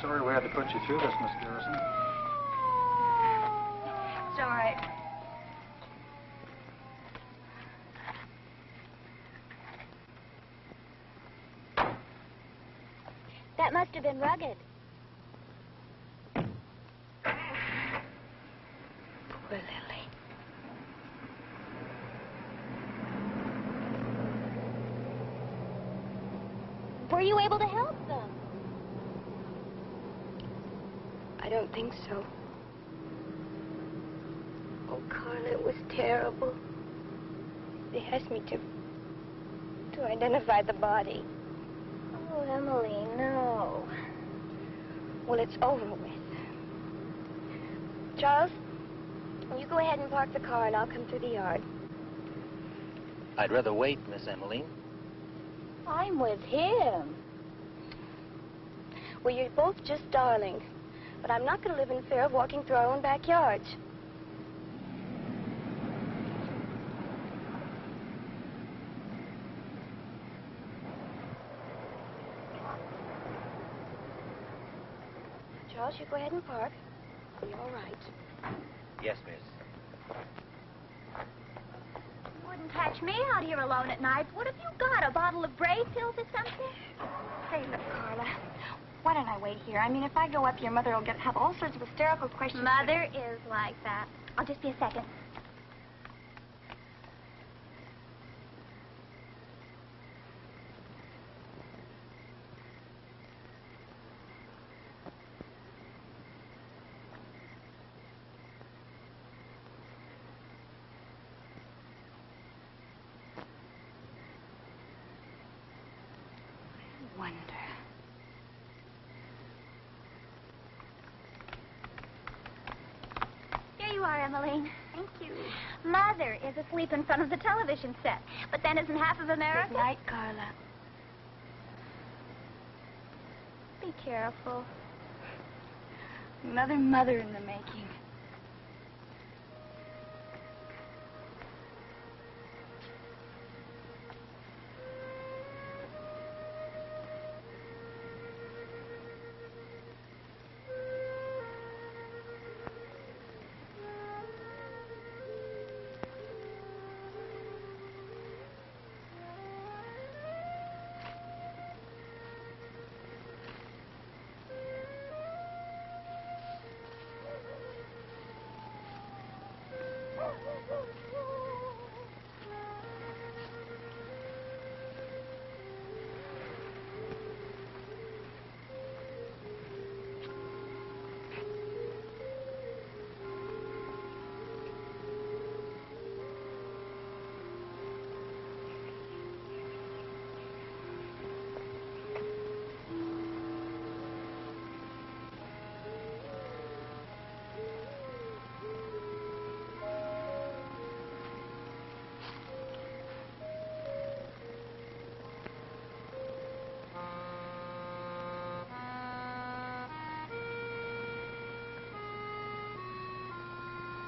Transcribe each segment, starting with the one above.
Sorry we had to put you through this, Miss Garrison. It's all right. That must have been rugged. Poor Lily. Were you able to help them? I don't think so. Oh, Carla, it was terrible. They asked me to identify the body. Oh, Emily, no. Well, it's over with. Charles, you go ahead and park the car and I'll come through the yard. I'd rather wait, Miss Emmeline. I'm with him. Well, you're both just darlings. But I'm not going to live in fear of walking through our own backyards. Charles, you go ahead and park. Be all right. Yes, miss. Wouldn't catch me out here alone at night. What have you got, a bottle of Brave pills or something? Hey, look, Carla. Why don't I wait here? I mean, if I go up, your mother will have all sorts of hysterical questions. Mother is like that. I'll just be a second. I wonder. Here you are, Emmeline. Thank you. Mother is asleep in front of the television set. But then isn't half of America? Good night, Carla. Be careful. Another mother in the making.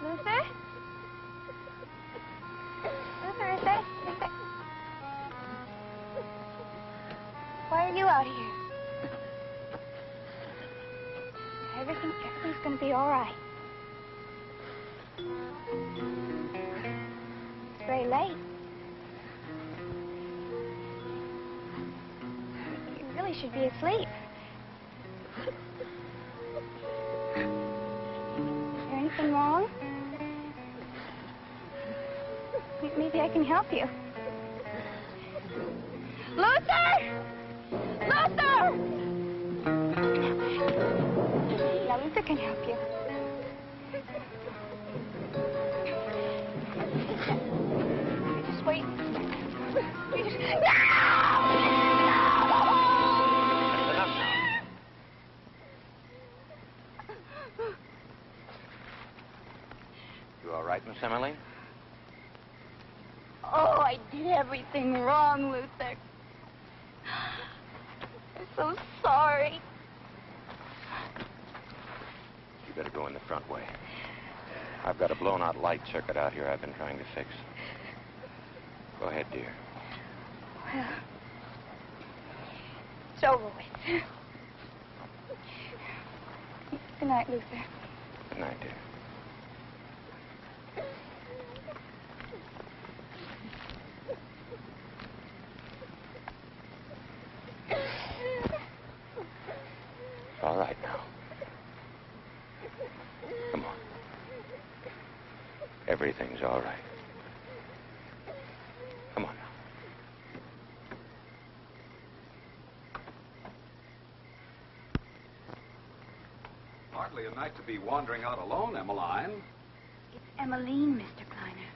Luther? Luther, is that... Why are you out here? Everything's gonna be all right. It's very late. You really should be asleep. Is there anything wrong? Maybe I can help you. Luther! Luther! Yeah, Luther can help you. Just wait. You just... You all right, Miss Emmeline? Oh, I did everything wrong, Luther. I'm so sorry. You better go in the front way. I've got a blown-out light circuit out here I've been trying to fix. Go ahead, dear. Well, it's over with. Good night, Luther. Good night, dear. All right now. Come on. Everything's all right. Come on now. Hardly a night to be wandering out alone, Emmeline. It's Emmeline, Mr. Kleiner.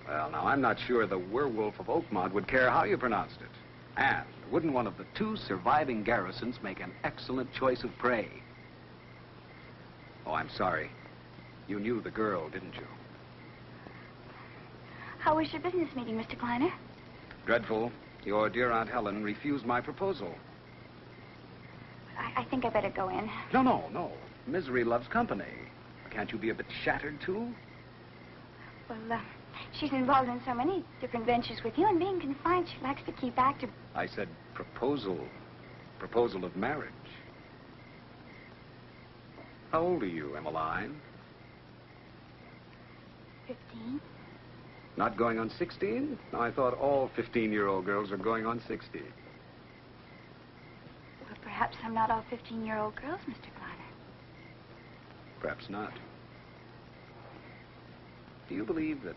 Well, now, I'm not sure the werewolf of Oakmont would care how you pronounced it. And wouldn't one of the two surviving garrisons make an excellent choice of prey? Oh, I'm sorry. You knew the girl, didn't you? How was your business meeting, Mr. Kleiner? Dreadful. Your dear Aunt Helen refused my proposal. I think I better go in. No. Misery loves company. Can't you be a bit shattered, too? Well, she's involved in so many different ventures with you, and being confined, she likes to keep active. I said proposal. Proposal of marriage. How old are you, Emmeline? 15. Not going on 16? I thought all 15-year-old girls are going on 60. Well, perhaps I'm not all 15-year-old girls, Mr. Kleiner. Perhaps not. Do you believe that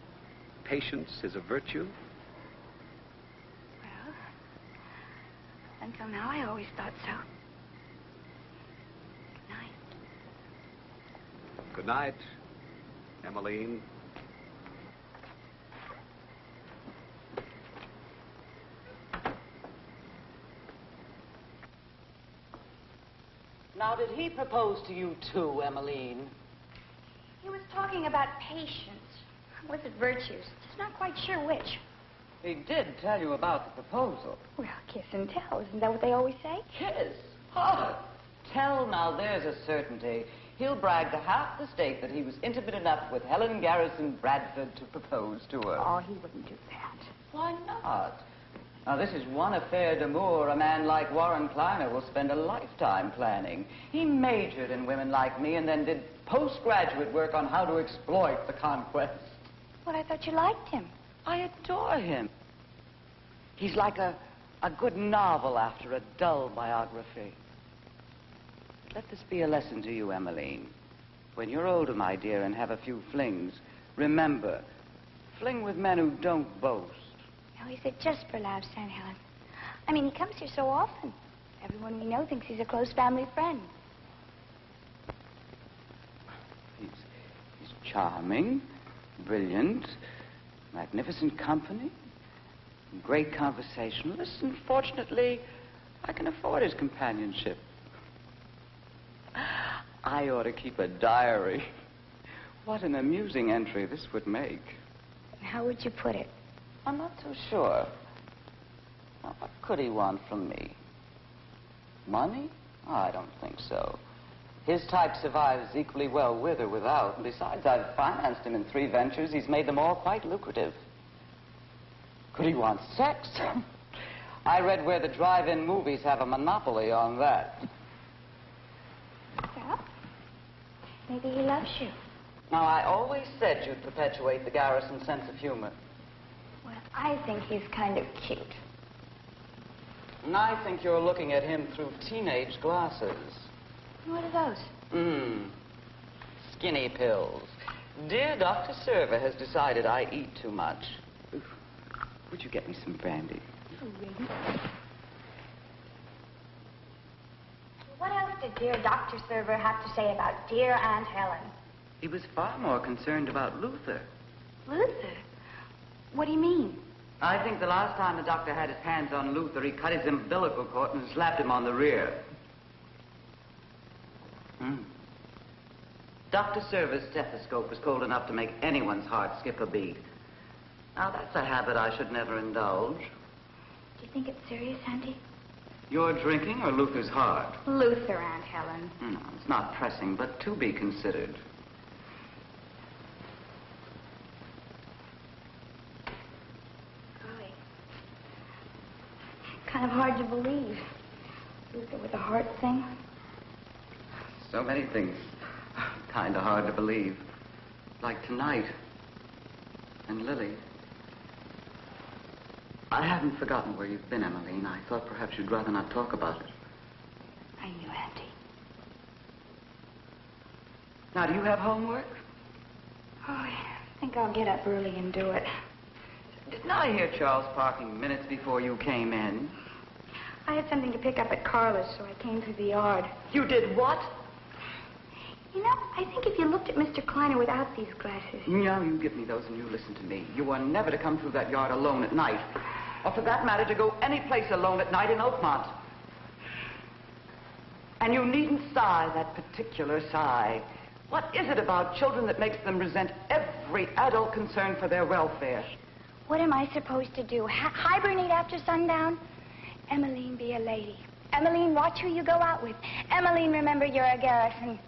patience is a virtue? Well, until now, I always thought so. Good night. Good night, Emmeline. Now, did he propose to you too, Emmeline? He was talking about patience. Was it virtues? Just not quite sure which. He did tell you about the proposal. Well, kiss and tell. Isn't that what they always say? Kiss? Oh, tell now, there's a certainty. He'll brag to half the state that he was intimate enough with Helen Garrison Bradford to propose to her. Oh, he wouldn't do that. Why not? Now, this is one affair d'amour a man like Warren Kleiner will spend a lifetime planning. He majored in women like me and then did postgraduate work on how to exploit the conquest. Well, I thought you liked him. I adore him. He's like a good novel after a dull biography. Let this be a lesson to you, Emmeline. When you're older, my dear, and have a few flings, remember, fling with men who don't boast. No, he said just for laughs, Aunt Helen. I mean, he comes here so often. Everyone we know thinks he's a close family friend. He's charming, brilliant, magnificent company, great conversationalist, and fortunately, I can afford his companionship. I ought to keep a diary. What an amusing entry this would make. How would you put it? I'm not so sure. Now, what could he want from me? Money? Oh, I don't think so. His type survives equally well with or without. And besides, I've financed him in 3 ventures. He's made them all quite lucrative. Could he want sex? I read where the drive-in movies have a monopoly on that. Well, maybe he loves you. Now, I always said you'd perpetuate the Garrison sense of humor. Well, I think he's kind of cute. And I think you're looking at him through teenage glasses. What are those? Skinny pills. Dear Dr. Server has decided I eat too much. Would you get me some brandy? Oh, really? What else did dear Dr. Server have to say about dear Aunt Helen? He was far more concerned about Luther. Luther? What do you mean? I think the last time the doctor had his hands on Luther, he cut his umbilical cord and slapped him on the rear. Dr. Server's stethoscope was cold enough to make anyone's heart skip a beat. Now, that's a habit I should never indulge. Do you think it's serious, Auntie? Your drinking or Luther's heart? Luther, Aunt Helen. No, it's not pressing, but to be considered. Golly. Kind of hard to believe. Luther with a heart thing. So many things kind of hard to believe. Like tonight. And Lily. I haven't forgotten where you've been, Emmeline. I thought perhaps you'd rather not talk about it. I knew, Auntie. Now, do you have homework? Oh, I think I'll get up early and do it. Didn't I hear Charles parking minutes before you came in? I had something to pick up at Carla's, so I came through the yard. You did what? You know, I think if you looked at Mr. Kleiner without these glasses... No, you give me those and you listen to me. You are never to come through that yard alone at night. Or for that matter, to go any place alone at night in Oakmont. And you needn't sigh that particular sigh. What is it about children that makes them resent every adult concern for their welfare? What am I supposed to do? Hibernate after sundown? Emmeline, be a lady. Emmeline, watch who you go out with. Emmeline, remember you're a Garrison.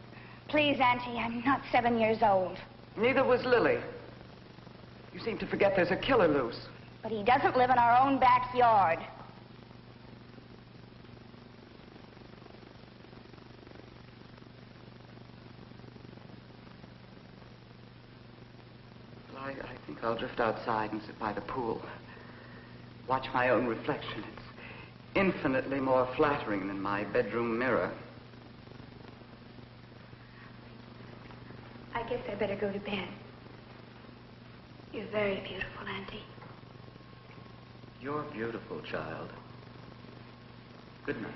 Please, Auntie, I'm not 7 years old. Neither was Lily. You seem to forget there's a killer loose. But he doesn't live in our own backyard. Well, I think I'll drift outside and sit by the pool. Watch my own reflection. It's infinitely more flattering than my bedroom mirror. I guess I better go to bed. You're very beautiful, Auntie. You're beautiful, child. Good night.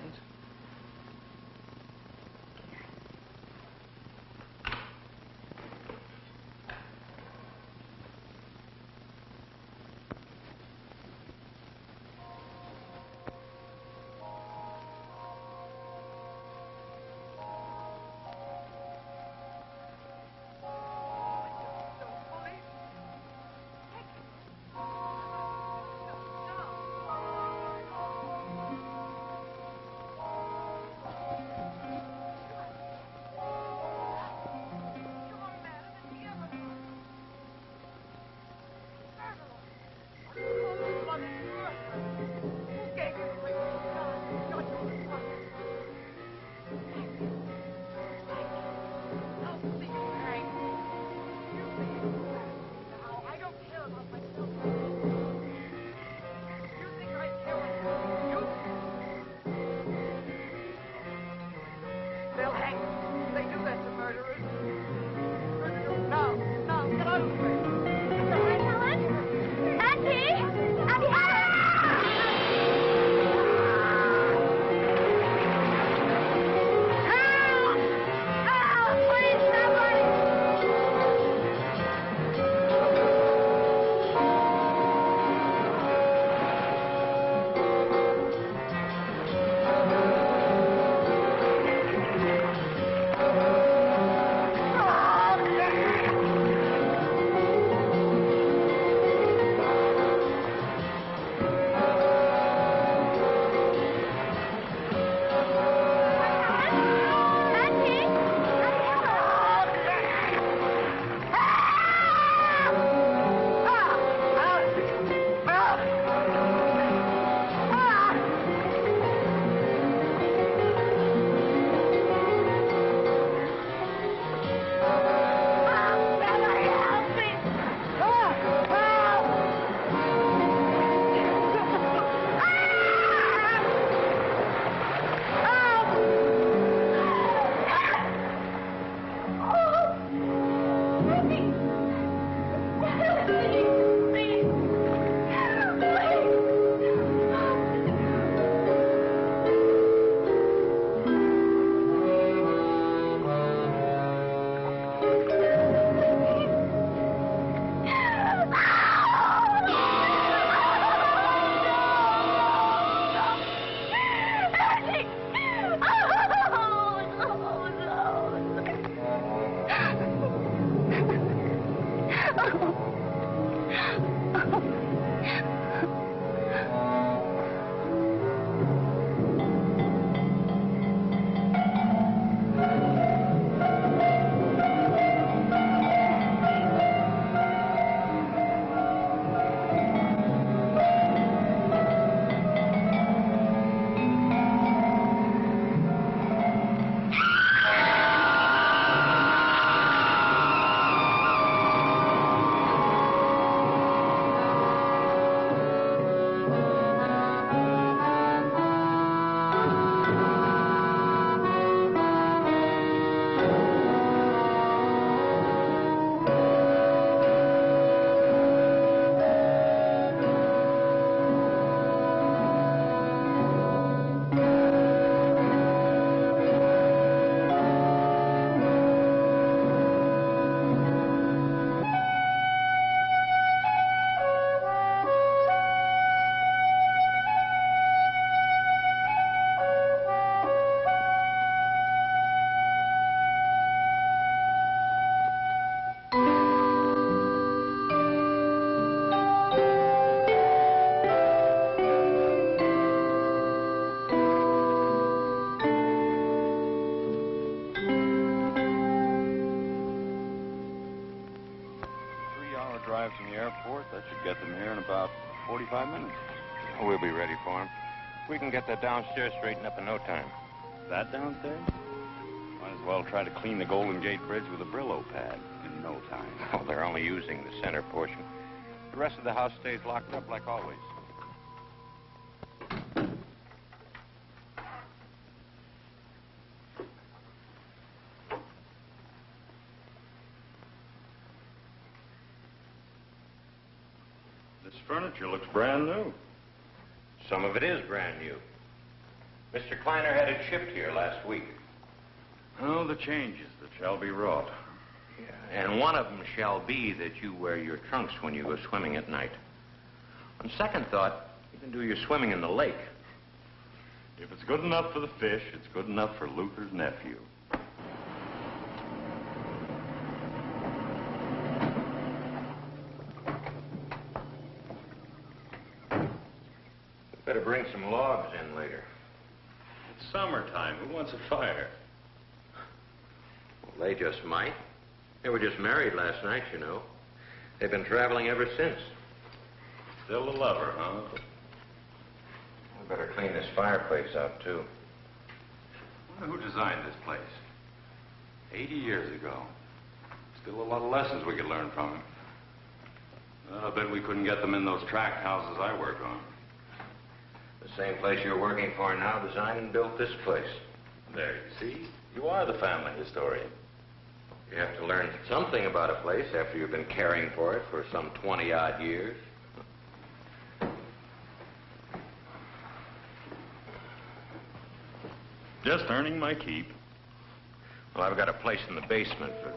2-hour drive from the airport. That should get them here in about 45 minutes. We'll be ready for them. We can get that downstairs straightened up in no time. That downstairs? Might as well try to clean the Golden Gate Bridge with a Brillo pad in no time. Oh, they're only using the center portion. The rest of the house stays locked up like always. This furniture looks brand new. Some of it is brand new. Mr. Kleiner had it shipped here last week. Oh, the changes that shall be wrought. Yeah, and one of them shall be that you wear your trunks when you go swimming at night. On second thought, you can do your swimming in the lake. If it's good enough for the fish, it's good enough for Luther's nephew. Better bring some logs in later. It's summertime. Who wants a fire? Well, they just might. They were just married last night, you know. They've been traveling ever since. Still a lover, huh? We better clean this fireplace out, too. I wonder who designed this place? 80 years ago. Still a lot of lessons we could learn from him. Well, I bet we couldn't get them in those tract houses I work on. The same place you're working for now designed and built this place. There, you see? You are the family historian. You have to learn something about a place after you've been caring for it for some 20-odd years. Just earning my keep. Well, I've got a place in the basement for...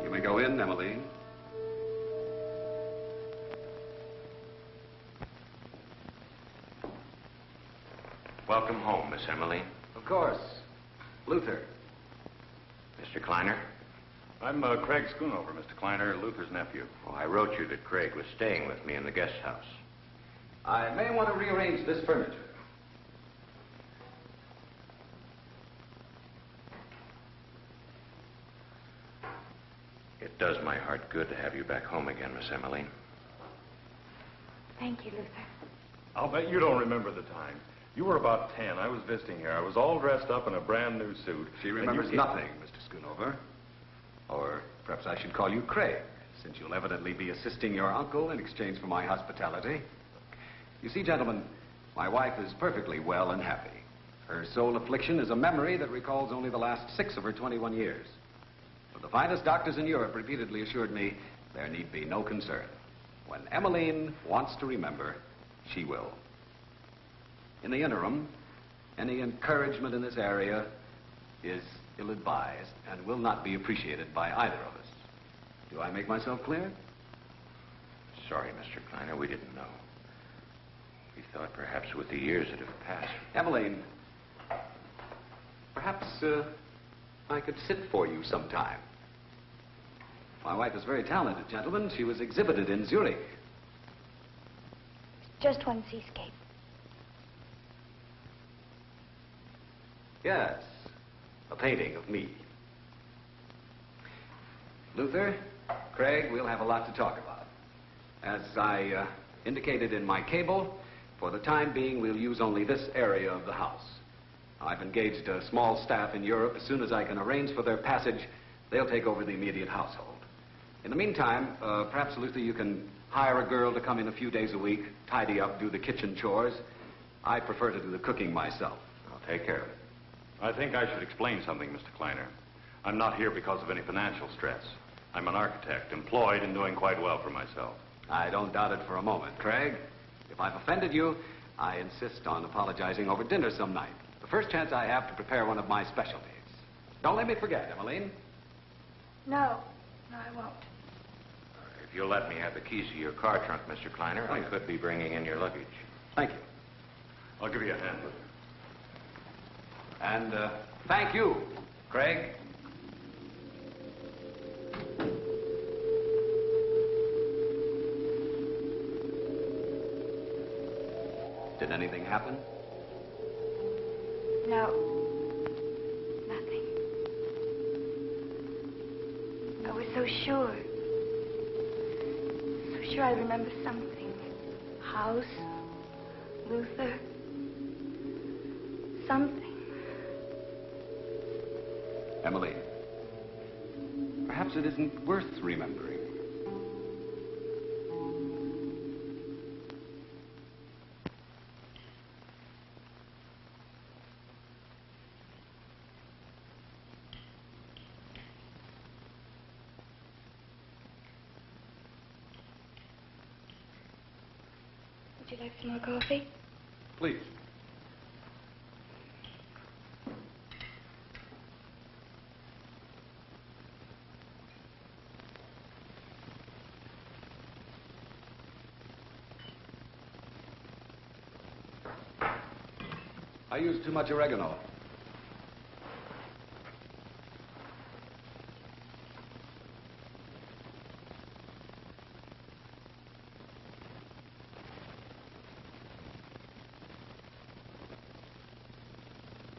You may go in, Emmeline. Welcome home, Miss Emily. Of course. Luther. Mr. Kleiner? I'm Craig Schoonover, Mr. Kleiner, Luther's nephew. Oh, I wrote you that Craig was staying with me in the guest house. I may want to rearrange this furniture. It does my heart good to have you back home again, Miss Emily. Thank you, Luther. I'll bet you don't remember the time. You were about 10. I was visiting here. I was all dressed up in a brand new suit. She remembers nothing, Mr. Schoonover. Or perhaps I should call you Craig, since you'll evidently be assisting your uncle in exchange for my hospitality. You see, gentlemen, my wife is perfectly well and happy. Her sole affliction is a memory that recalls only the last 6 of her 21 years. But the finest doctors in Europe repeatedly assured me there need be no concern. When Emmeline wants to remember, she will. In the interim, any encouragement in this area is ill-advised and will not be appreciated by either of us. Do I make myself clear? Sorry, Mr. Kleiner, we didn't know. We thought perhaps with the years it had passed. Emmeline, perhaps I could sit for you sometime. My wife is very talented, gentlemen. She was exhibited in Zurich. Just one seascape. Yes, a painting of me. Luther, Craig, we'll have a lot to talk about. As I indicated in my cable, for the time being, we'll use only this area of the house. I've engaged a small staff in Europe. As soon as I can arrange for their passage, they'll take over the immediate household. In the meantime, perhaps, Luther, you can hire a girl to come in a few days a week, tidy up, do the kitchen chores. I prefer to do the cooking myself. I'll take care of it. I think I should explain something, Mr. Kleiner. I'm not here because of any financial stress. I'm an architect, employed and doing quite well for myself. I don't doubt it for a moment, Craig. If I've offended you, I insist on apologizing over dinner some night. The first chance I have to prepare one of my specialties. Don't let me forget, Emmeline. No, I won't. If you'll let me have the keys to your car trunk, Mr. Kleiner, I could be bringing in your luggage. Thank you. I'll give you a hand with it. And thank you, Craig. Did anything happen? No. Nothing. I was so sure. So sure I remember something. House. Luther. Something. Emily, perhaps it isn't worth remembering. Would you like some more coffee? Please. I used too much oregano.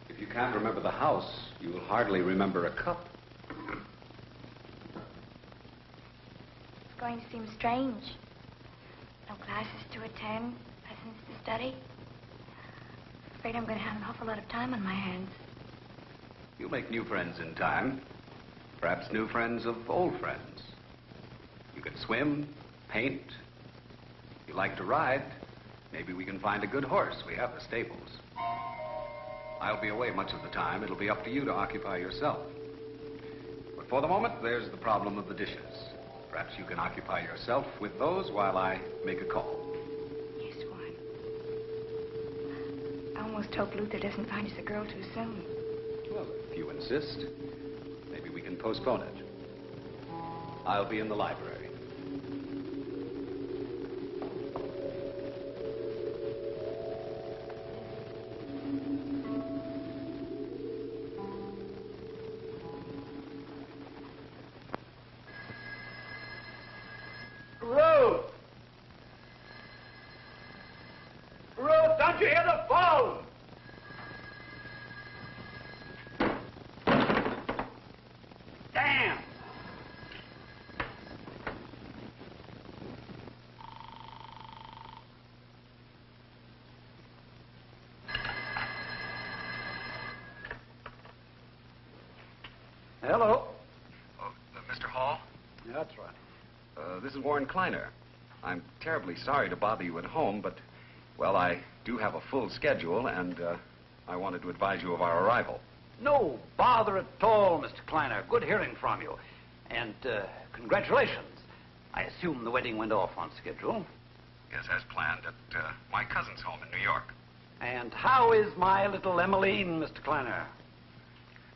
If you can't remember the house, you will hardly remember a cup. It's going to seem strange. No classes to attend, lessons to study. Afraid I'm going to have an awful lot of time on my hands. You'll make new friends in time. Perhaps new friends of old friends. You can swim, paint. If you like to ride, maybe we can find a good horse. We have the stables. I'll be away much of the time. It'll be up to you to occupy yourself. But for the moment, there's the problem of the dishes. Perhaps you can occupy yourself with those while I make a call. Yes, Warren. I almost hope Luther doesn't find us a girl too soon. Well, if you insist, maybe we can postpone it. I'll be in the library. Ruth! Ruth, don't you hear the phone? Damn! Hello? Oh, Mr. Hall? Yeah, that's right. This is Warren Kleiner. I'm terribly sorry to bother you at home, but, well, I do have a full schedule, and I wanted to advise you of our arrival. No bother at all, Mr. Kleiner. Good hearing from you. And congratulations. I assume the wedding went off on schedule. Yes, as planned, at my cousin's home in New York. And how is my little Emmeline, Mr. Kleiner?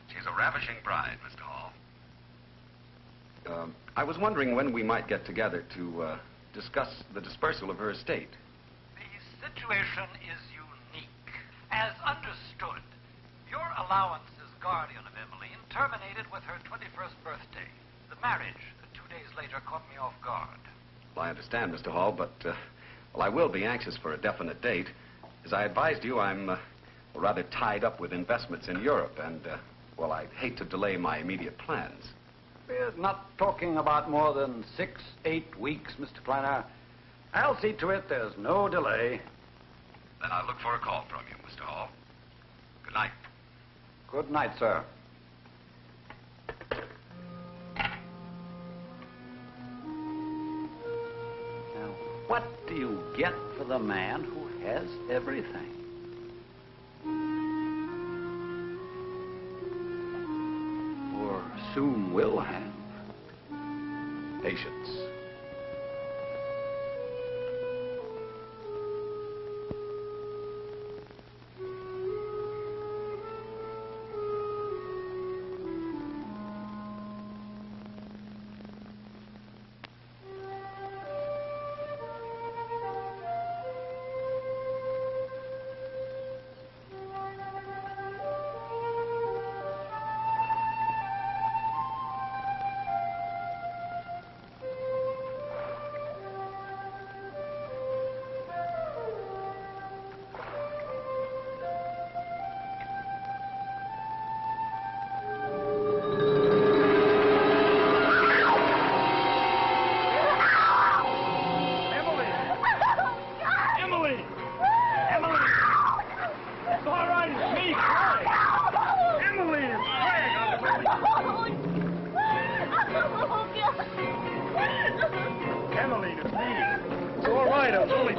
She's a ravishing bride, Mr. Hall. I was wondering when we might get together to discuss the dispersal of her estate. The situation is unique. As understood, your allowance as guardian of Emmeline terminated with her 21st birthday. The marriage, 2 days later, caught me off guard. Well, I understand, Mr. Hall, but, well, I will be anxious for a definite date. As I advised you, I'm rather tied up with investments in Europe, and, well, I'd hate to delay my immediate plans. We're not talking about more than 6, 8 weeks, Mr. Kleiner. I'll see to it there's no delay. Then I'll look for a call from you, Mr. Hall. Good night. Good night, sir. Now, what do you get for the man who has everything? Or soon will have? Patience.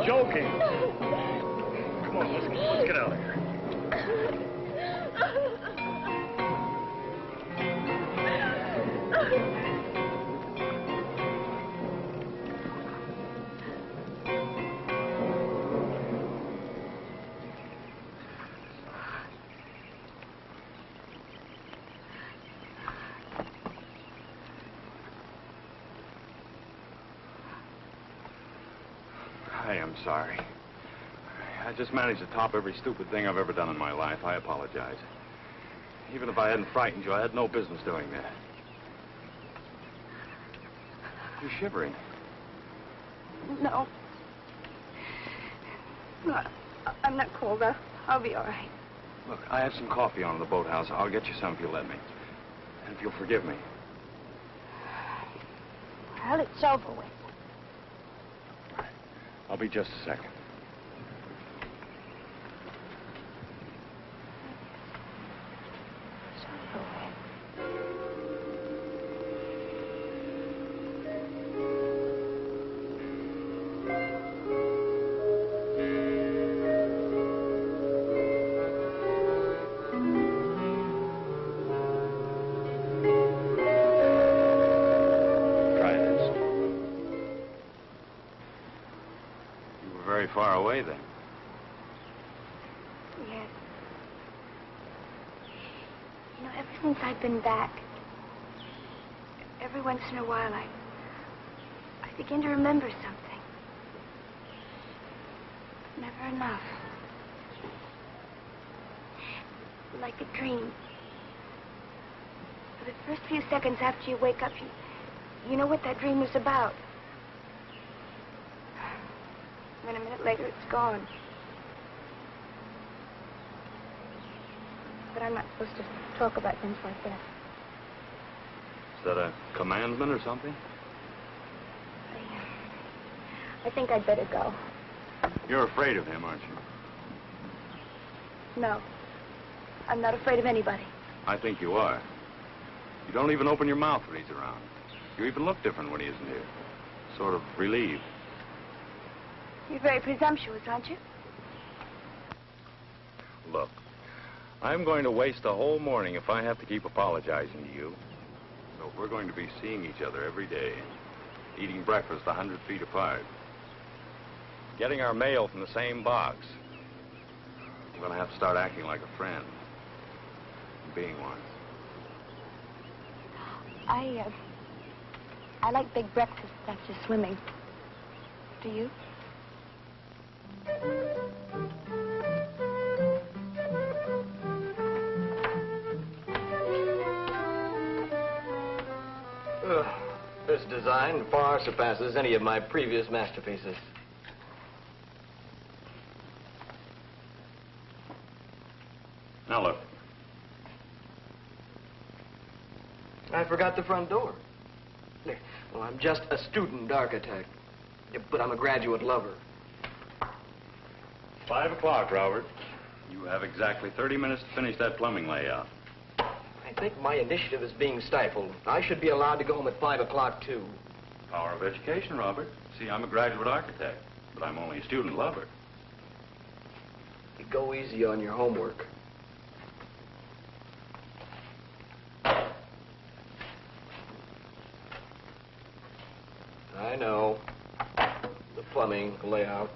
joking. Come on, let's get out of here. I am sorry. I just managed to top every stupid thing I've ever done in my life. I apologize. Even if I hadn't frightened you, I had no business doing that. You're shivering. No. No, I'm not cold. I'll be all right. Look, I have some coffee on in the boathouse. I'll get you some if you'll let me. And if you'll forgive me. Well, it's over with. I'll be just a second. It's over with. Try this. You were very far away then. Yes. You know, ever since I've been back, every once in a while, I begin to remember something. But never enough. Like a dream. For the first few seconds after you wake up, you know what that dream was about. Then a minute later, it's gone. But I'm not supposed to talk about things like that. Is that a commandment or something? I think I'd better go. You're afraid of him, aren't you? No. I'm not afraid of anybody. I think you are. You don't even open your mouth when he's around. You even look different when he isn't here. Sort of relieved. You're very presumptuous, aren't you? Look, I'm going to waste a whole morning if I have to keep apologizing to you. So if we're going to be seeing each other every day, eating breakfast 100 feet apart, getting our mail from the same box, I'm going to have to start acting like a friend. Being one. I like big breakfasts after swimming. Do you? This design far surpasses any of my previous masterpieces. Now look. I forgot the front door. Well, I'm just a student architect, but I'm a graduate lover. 5 o'clock, Robert. You have exactly 30 minutes to finish that plumbing layout. I think my initiative is being stifled. I should be allowed to go home at 5 o'clock, too. Power of education, Robert. See, I'm a graduate architect, but I'm only a student lover. You go easy on your homework. I know. The plumbing layout.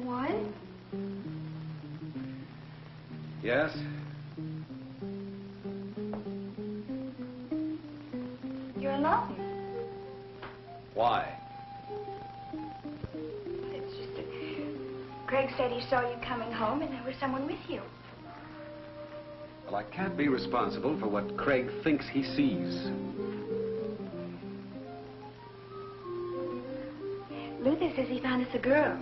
What? Yes? You're alone. Why? It's just a Craig said he saw you coming home and there was someone with you. Well, I can't be responsible for what Craig thinks he sees. Luther says he found us a girl.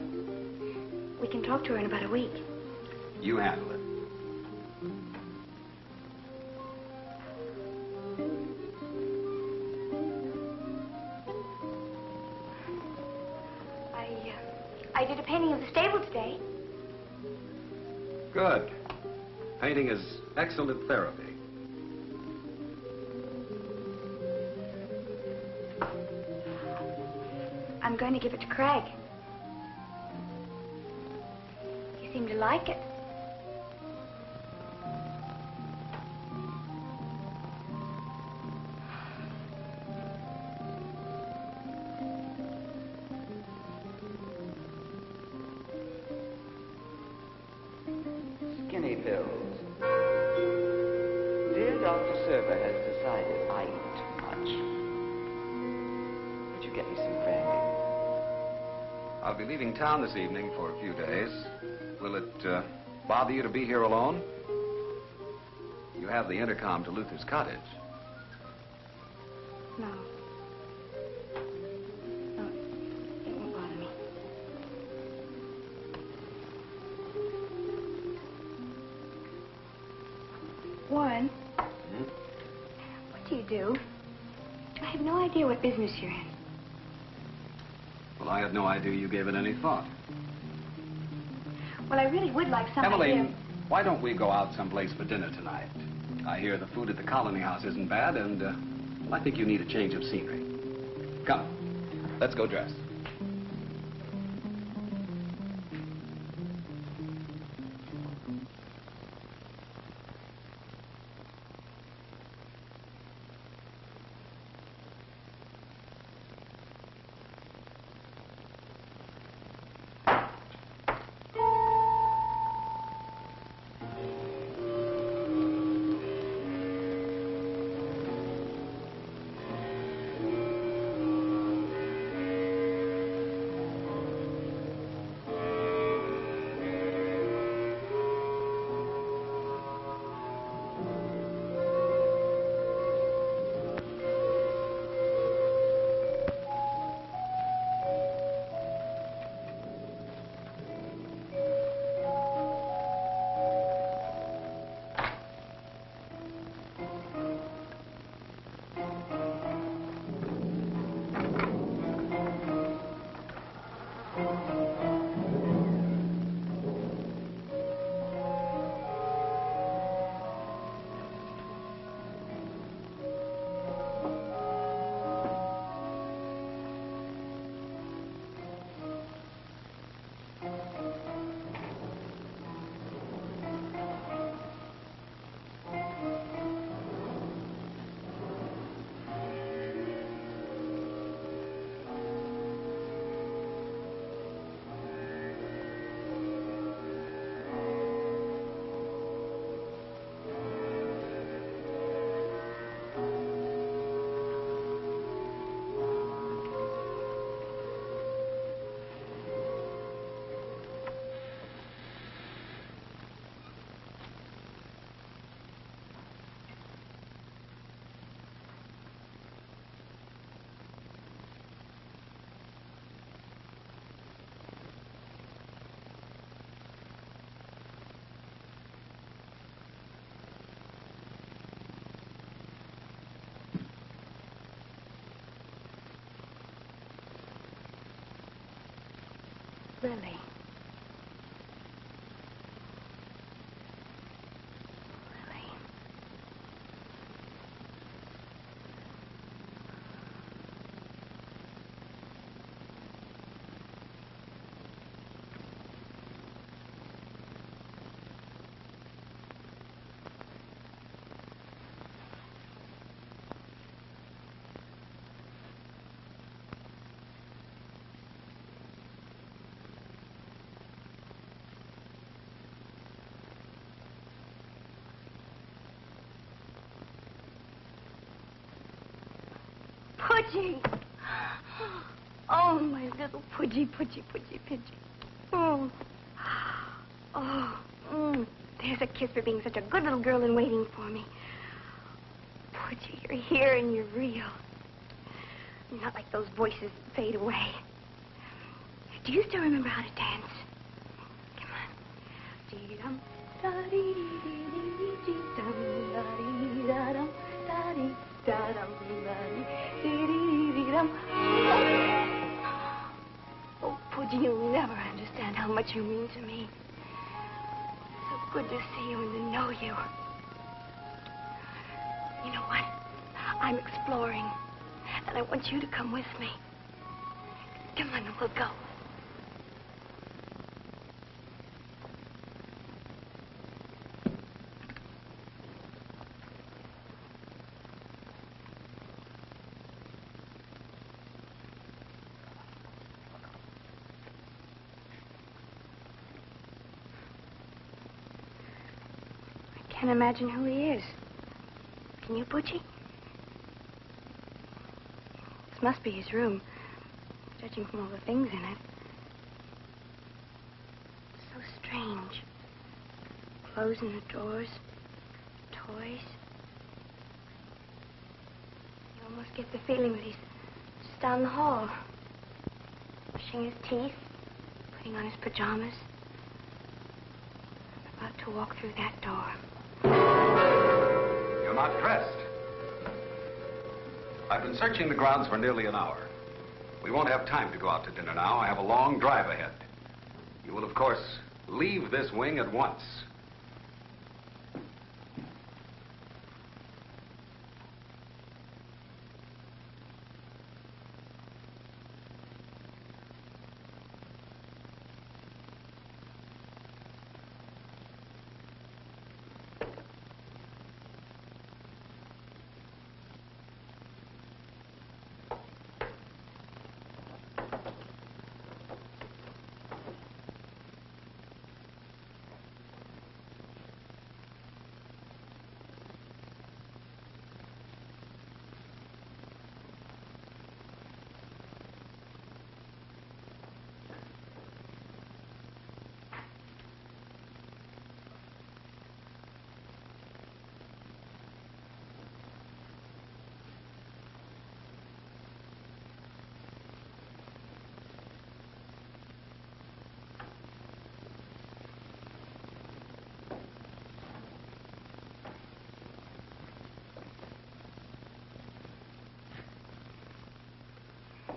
We can talk to her in about a week. You handle it. I did a painting of the stable today. Good. Painting is excellent therapy. I'm going to give it to Craig. You seem to like it. Skinny pills. Dear Dr. Server has decided I eat too much. Would you get me some brandy? I'll be leaving town this evening for a few days. Will it bother you to be here alone? You have the intercom to Luther's cottage. No. No, it won't bother me. Warren. Hmm? What do you do? I have no idea what business you're in. Well, I had no idea you gave it any thought. Well, I really would like some Emmeline, idea. why don't we go out someplace for dinner tonight? I hear the food at the Colony House isn't bad, and well, I think you need a change of scenery. Come, let's go dress. Lily. Lily. Pudgy! Oh, my little Pudgy, Pudgy, Pudgy, Pudgy. Oh. Oh, there's a kiss for being such a good little girl and waiting for me. Poochie, you're here and you're real. You're not like those voices that fade away. Do you still remember how to dance? Come on. Dee-dum, da-dee-dee-dee-dee-dee-dum, da-dee-da-dum, da-dee-da-dum, da-dee-dee-dee-dum. Oh, Poochie, you'll never understand how much you mean to me. So good to see you and to know you. You know what? I'm exploring, and I want you to come with me. Come on, we'll go. I can't imagine who he is. Can you, Butchie? This must be his room, judging from all the things in it. So strange. Clothes in the drawers, toys. You almost get the feeling that he's just down the hall, brushing his teeth, putting on his pajamas, about to walk through that door. You're not dressed. I've been searching the grounds for nearly an hour. We won't have time to go out to dinner now. I have a long drive ahead. You will, of course, leave this wing at once.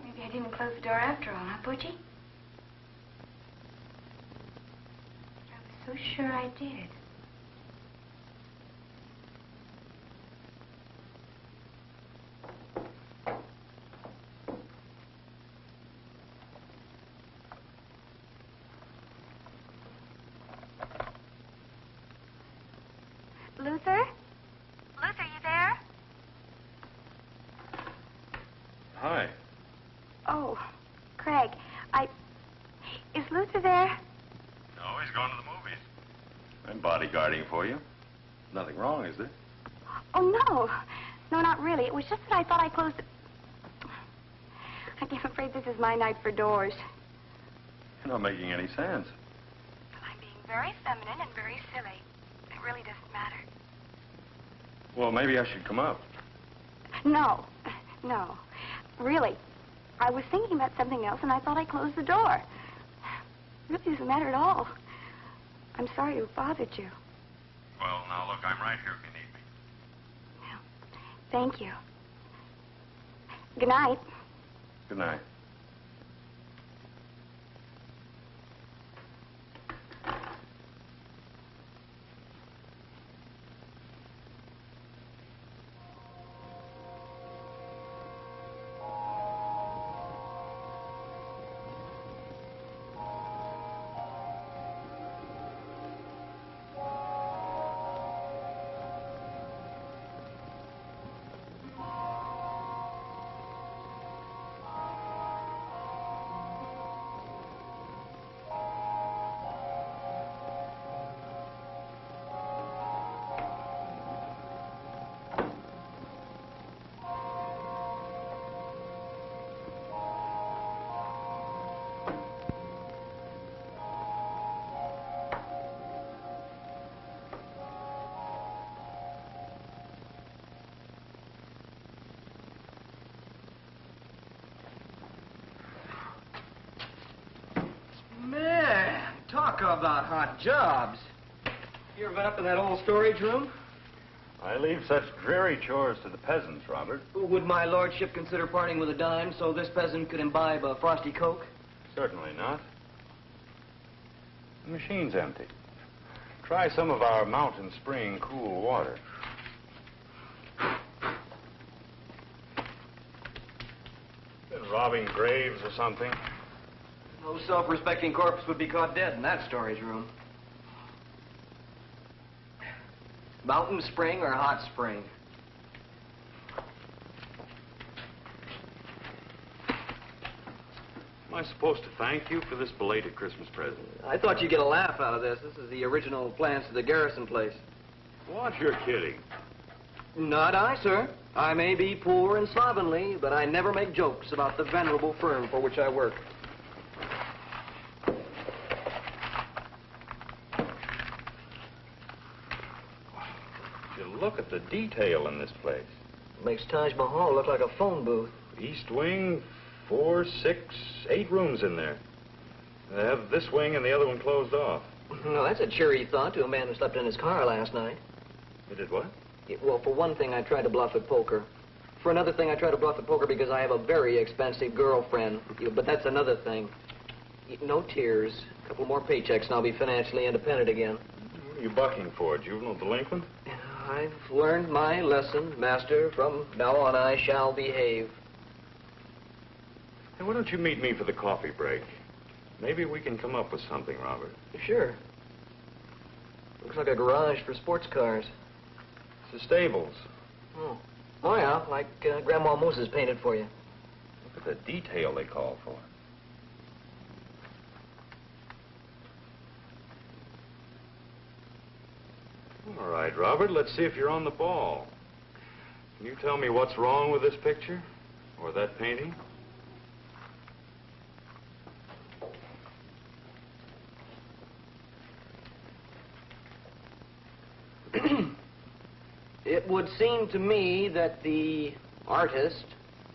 Maybe I didn't close the door after all, huh, Butchie? I was so sure I did. Luther? Luther, you there? Hi. Oh, Craig, Is Luther there? No, he's gone to the movies. I'm bodyguarding for you. Nothing wrong, is there? Oh, no. No, not really. It was just that I thought I closed it. I'm afraid this is my night for doors. You're not making any sense. Well, I'm being very feminine and very silly. It really doesn't matter. Well, maybe I should come up. No. No. Really. I was thinking about something else, and I thought I closed the door. It really doesn't matter at all. I'm sorry to have bothered you. Well, now, look, I'm right here if you need me. Well, thank you. Good night. Good night. about hot jobs. You ever been up in that old storage room? I leave such dreary chores to the peasants, Robert. Would my lordship consider parting with a dime so this peasant could imbibe a frosty Coke? Certainly not. The machine's empty. Try some of our mountain spring cool water. Been robbing graves or something? No self-respecting corpse would be caught dead in that storage room. Mountain spring or hot spring? Am I supposed to thank you for this belated Christmas present? I thought you'd get a laugh out of this. This is the original plans to the Garrison place. What? You're kidding. Not I, sir. I may be poor and slovenly, but I never make jokes about the venerable firm for which I work. You look at the detail in this place. Makes Taj Mahal look like a phone booth. East wing, 4, 6, 8 rooms in there. They have this wing and the other one closed off. Well, that's a cheery thought to a man who slept in his car last night. You did what? Well, for one thing, I tried to bluff at poker. For another thing, I tried to bluff at poker because I have a very expensive girlfriend. But that's another thing. No tears. A couple more paychecks and I'll be financially independent again. What are you bucking for, juvenile delinquent? I've learned my lesson, master. From now on, I shall behave. Hey, why don't you meet me for the coffee break? Maybe we can come up with something, Robert. Sure. Looks like a garage for sports cars. It's the stables. Oh. Oh, yeah, like Grandma Moses painted for you. Look at the detail they call for. All right, Robert, let's see if you're on the ball. Can you tell me what's wrong with this picture? Or that painting? It would seem to me that the artist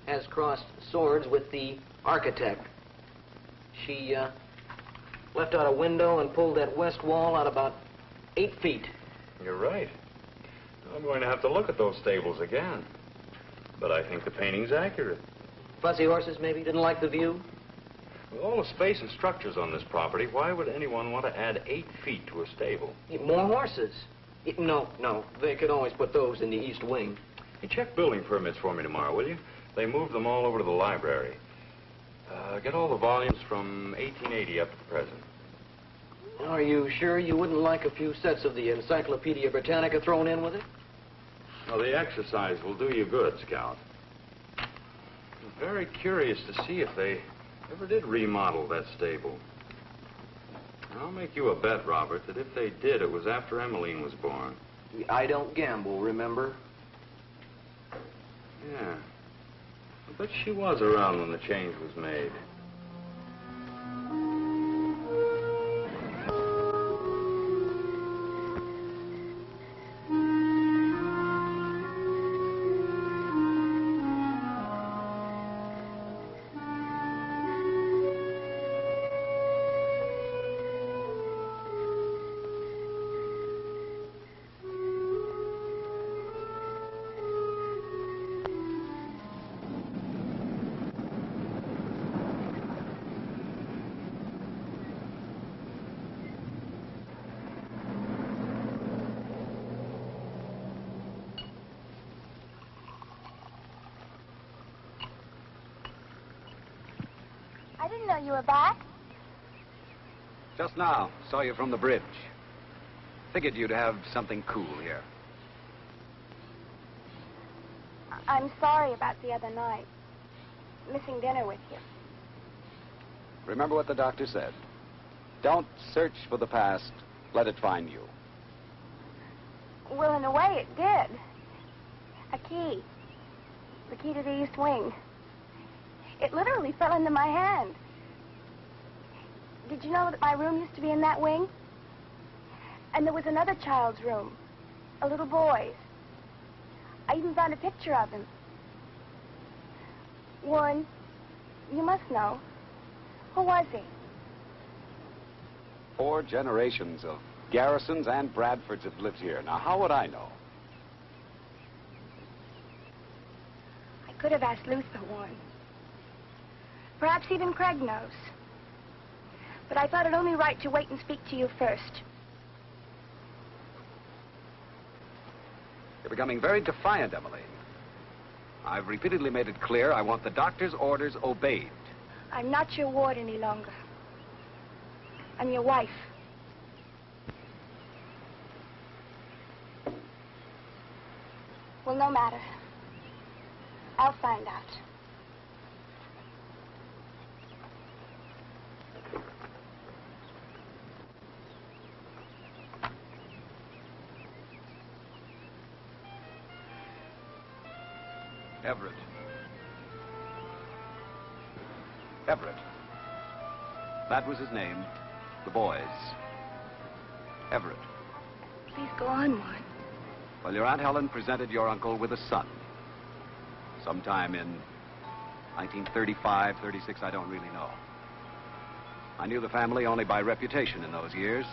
has crossed swords with the architect. She left out a window and pulled that west wall out about 8 feet. You're right. I'm going to have to look at those stables again. But I think the painting's accurate. Fussy horses, maybe? Didn't like the view? With all the space and structures on this property, why would anyone want to add 8 feet to a stable? More horses. No. They could always put those in the east wing. Hey, check building permits for me tomorrow, will you? They moved them all over to the library. Get all the volumes from 1880 up to the present. Are you sure you wouldn't like a few sets of the Encyclopedia Britannica thrown in with it? Well, the exercise will do you good, Scout. I'm very curious to see if they ever did remodel that stable. I'll make you a bet, Robert, that if they did, it was after Emmeline was born. I don't gamble, remember? Yeah. I bet she was around when the change was made. I didn't know you were back. Just now, saw you from the bridge. Figured you'd have something cool here. I'm sorry about the other night. Missing dinner with you. Remember what the doctor said. Don't search for the past. Let it find you. Well, in a way, it did. A key. The key to the east wing. It literally fell into my hand. Did you know that my room used to be in that wing? And there was another child's room. A little boy's. I even found a picture of him. Warren, you must know. Who was he? 4 generations of Garrisons and Bradfords have lived here. Now, how would I know? I could have asked Luther one. Perhaps even Craig knows. But I thought it only right to wait and speak to you first. You're becoming very defiant, Emmeline. I've repeatedly made it clear I want the doctor's orders obeyed. I'm not your ward any longer. I'm your wife. Well, no matter. I'll find out. Everett. Everett. That was his name. The boy's. Everett. Please go on, Martin. Well, your Aunt Helen presented your uncle with a son. Sometime in 1935, 36, I don't really know. I knew the family only by reputation in those years.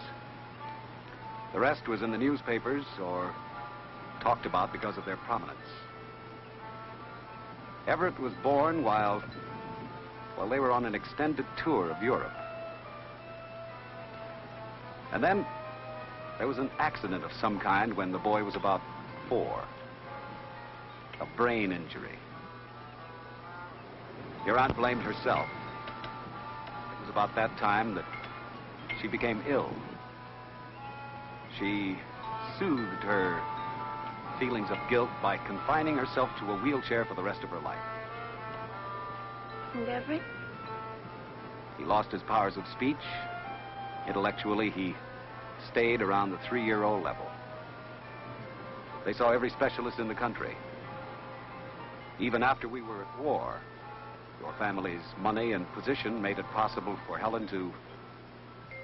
The rest was in the newspapers or talked about because of their prominence. Everett was born while they were on an extended tour of Europe. And then there was an accident of some kind when the boy was about 4. A brain injury. Your aunt blamed herself. It was about that time that she became ill. She soothed her feelings of guilt by confining herself to a wheelchair for the rest of her life. And Everett? He lost his powers of speech. Intellectually, he stayed around the 3-year-old level. They saw every specialist in the country. Even after we were at war, your family's money and position made it possible for Helen to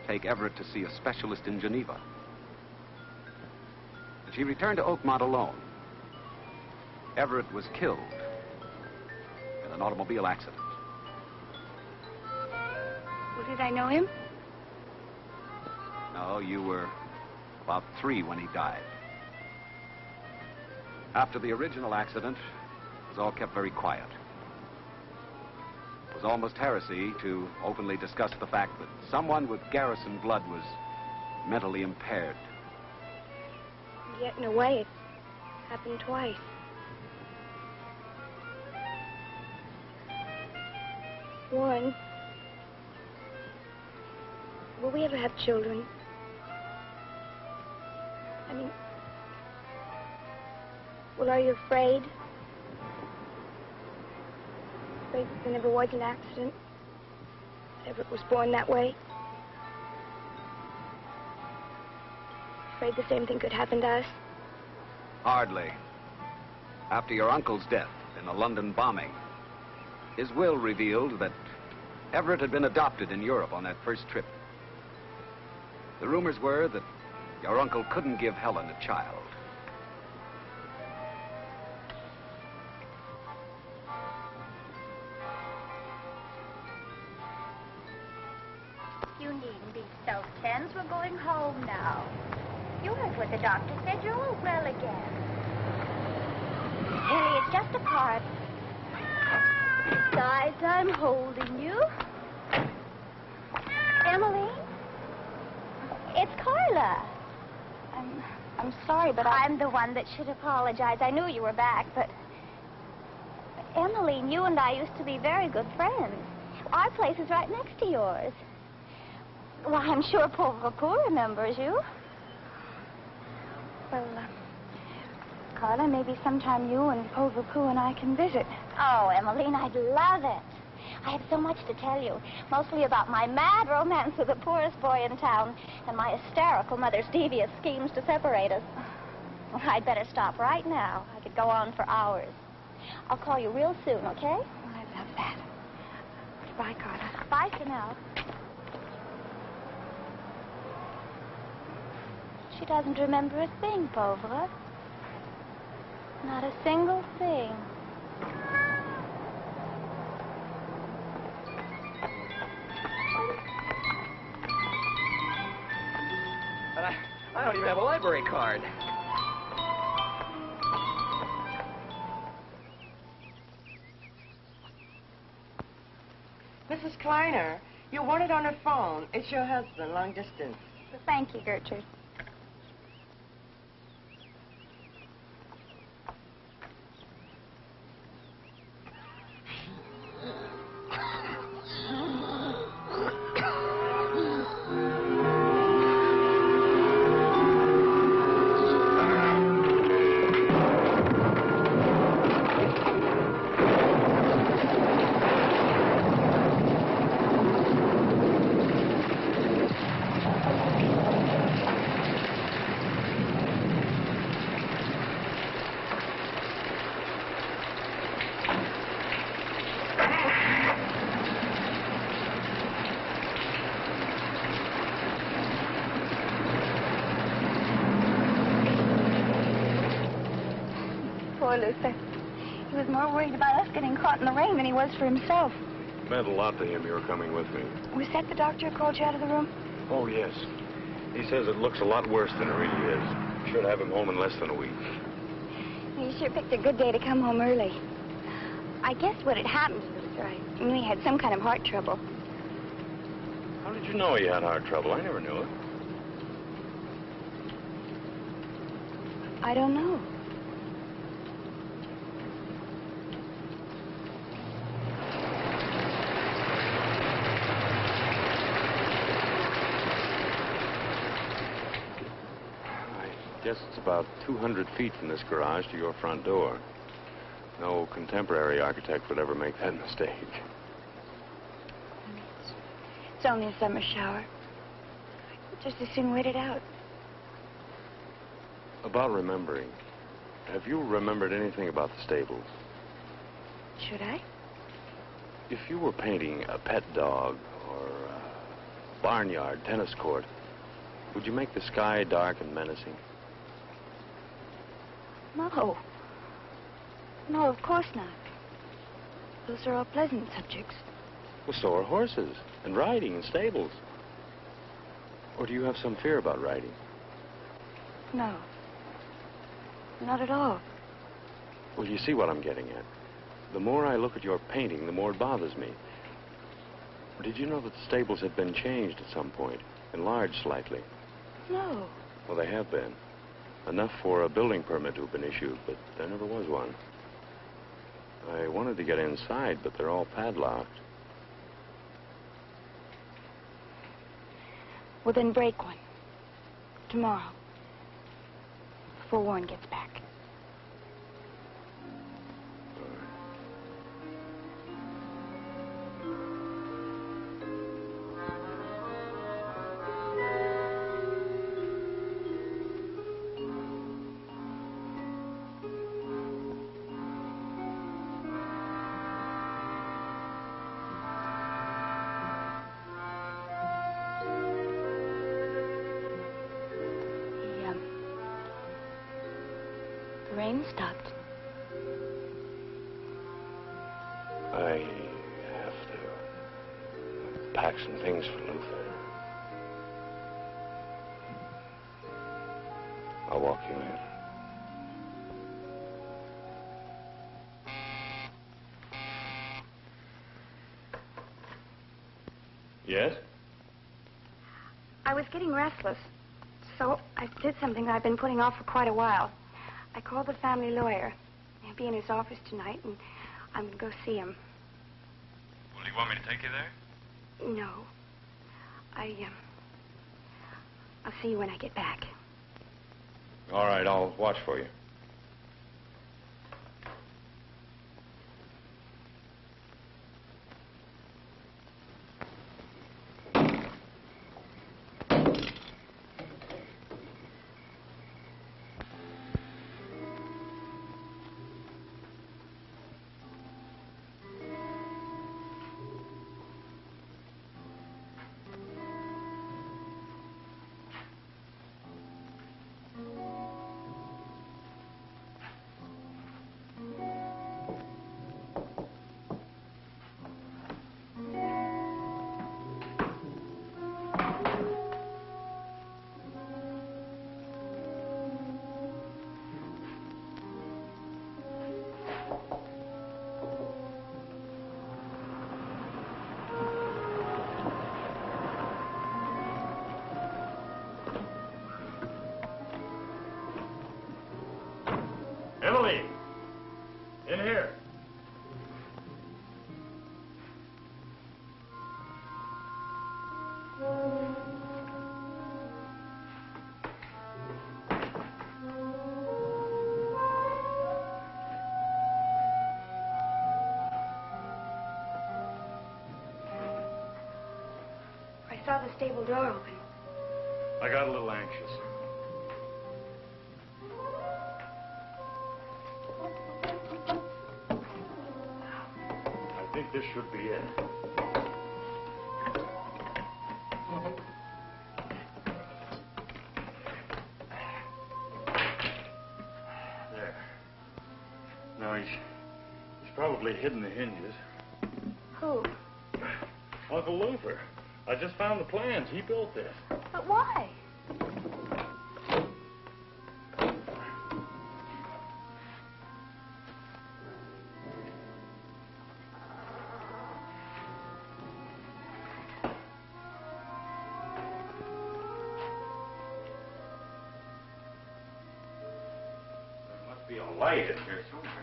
take Everett to see a specialist in Geneva. But she returned to Oakmont alone. Everett was killed in an automobile accident. Well, did I know him? No, you were about 3 when he died. After the original accident, it was all kept very quiet. It was almost heresy to openly discuss the fact that someone with Garrison blood was mentally impaired. And yet, in a way, it happened twice. One, will we ever have children? I mean, well, are you afraid? Afraid that there never was an accident? Everett was born that way? Afraid the same thing could happen to us? Hardly. After your uncle's death in the London bombing, his will revealed that Everett had been adopted in Europe on that first trip. The rumors were that your uncle couldn't give Helen a child. You needn't be so tense. We're going home now. You heard what the doctor said. You're all well again. Harry, it's just a part. Besides, I'm holding you. Emily? It's Carla. I'm sorry, but I'm the one that should apologize. I knew you were back, but... Emmeline, you and I used to be very good friends. Our place is right next to yours. Well, I'm sure Pauvre Pour remembers you. Well, Carla, maybe sometime you and Pauvre Pour and I can visit. Oh, Emmeline, I'd love it. I have so much to tell you, mostly about my mad romance with the poorest boy in town and my hysterical mother's devious schemes to separate us. Well, I'd better stop right now. I could go on for hours. I'll call you real soon, okay? Oh, I love that. Goodbye, Carla. Bye for now. She doesn't remember a thing, Pauvre. Not a single thing. I don't even have a library card. Mrs. Kleiner, you want it on her phone. It's your husband, long distance. Thank you, Gertrude. Poor Luther. He was more worried about us getting caught in the rain than he was for himself. It meant a lot to him you were coming with me. Was that the doctor who called you out of the room? Oh, yes. He says it looks a lot worse than it really is. Should have him home in less than a week. You sure picked a good day to come home early. I guess what had happened to Luther, I knew he had some kind of heart trouble. How did you know he had heart trouble? I never knew it. I don't know. I guess it's about 200 feet from this garage to your front door. No contemporary architect would ever make that mistake. It's only a summer shower. Just as soon wait it out. About remembering, have you remembered anything about the stables? Should I? If you were painting a pet dog or a barnyard tennis court, would you make the sky dark and menacing? No. No, of course not. Those are all pleasant subjects. Well, so are horses, and riding, and stables. Or do you have some fear about riding? No. Not at all. Well, you see what I'm getting at. The more I look at your painting, the more it bothers me. Did you know that the stables had been changed at some point, enlarged slightly? No. Well, they have been. Enough for a building permit to have been issued, but there never was one. I wanted to get inside, but they're all padlocked. Well, then break one. Tomorrow. Before Warren gets back. The rain stopped. I have to pack some things for Luther. I'll walk you in. Yes? I was getting restless, so I did something that I've been putting off for quite a while. I called the family lawyer. He'll be in his office tonight, and I'm going to go see him. Well, do you want me to take you there? No. I'll see you when I get back. All right, I'll watch for you. I saw the stable door open. I got a little anxious. I think this should be it. There. Now he's probably hidden the hinges. Who? Uncle Luther. I just found the plans. He built this. But why? There must be a light in here somewhere.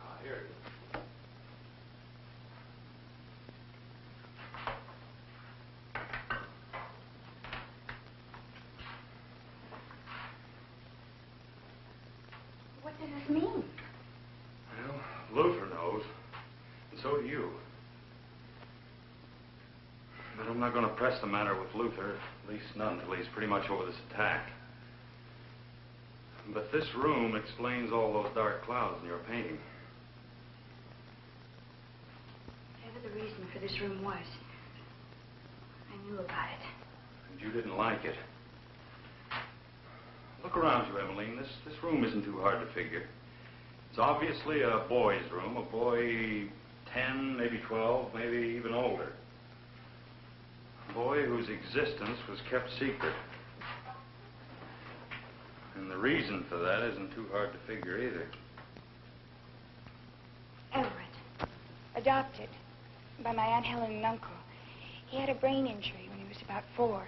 Ah, here it is. What does this mean? Well, Luther knows, and so do you. But I'm not going to press the matter with Luther, at least not until he's pretty much over this attack. But this room explains all those dark clouds in your painting. Whatever the reason for this room was, I knew about it. And you didn't like it. Look around you, Emmeline. This room isn't too hard to figure. It's obviously a boy's room, a boy 10, maybe 12, maybe even older. A boy whose existence was kept secret. And the reason for that isn't too hard to figure either. Everett, adopted by my Aunt Helen and uncle. He had a brain injury when he was about 4,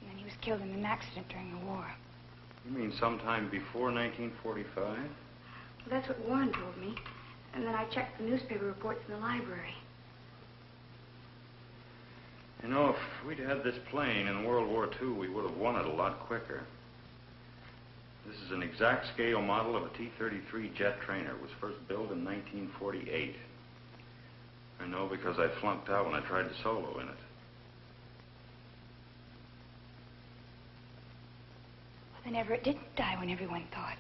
and then he was killed in an accident during the war. You mean sometime before 1945? Well, that's what Warren told me. And then I checked the newspaper reports in the library. You know, if we'd had this plane in World War II, we would have won it a lot quicker. This is an exact scale model of a T-33 jet trainer. It was first built in 1948. I know because I flunked out when I tried to solo in it. Then Everett didn't die when everyone thought.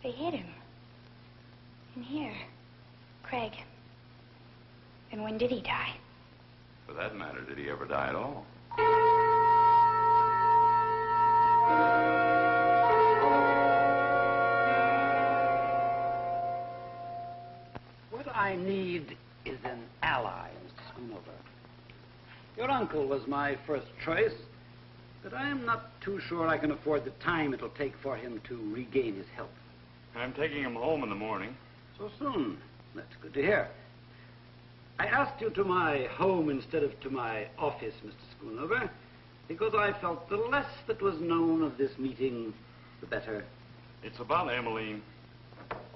They hid him. In here. Craig. And when did he die? For that matter, did he ever die at all? What I need is an ally, Mr. Schoonover. Your uncle was my first choice, but I am not too sure I can afford the time it'll take for him to regain his health. I'm taking him home in the morning. So soon? That's good to hear. I asked you to my home instead of to my office, Mr. Schoonover, because I felt the less that was known of this meeting, the better. It's about Emmeline.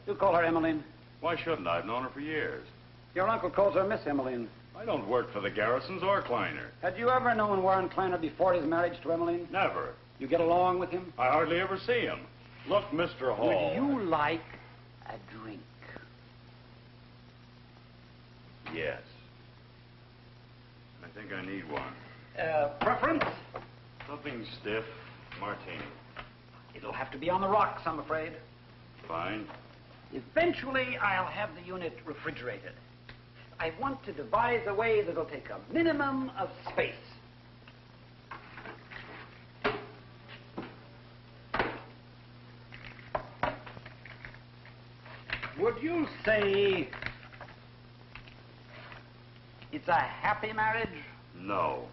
You call her Emmeline? Why shouldn't I? I've known her for years. Your uncle calls her Miss Emmeline. I don't work for the Garrisons or Kleiner. Had you ever known Warren Kleiner before his marriage to Emmeline? Never. You get along with him? I hardly ever see him. Look, Mr. Hall. Would you like a drink? Yes. I think I need one. Preference? Something stiff. Martini. It'll have to be on the rocks, I'm afraid. Fine. Eventually, I'll have the unit refrigerated. I want to devise a way that'll take a minimum of space. Would you say it's a happy marriage? No.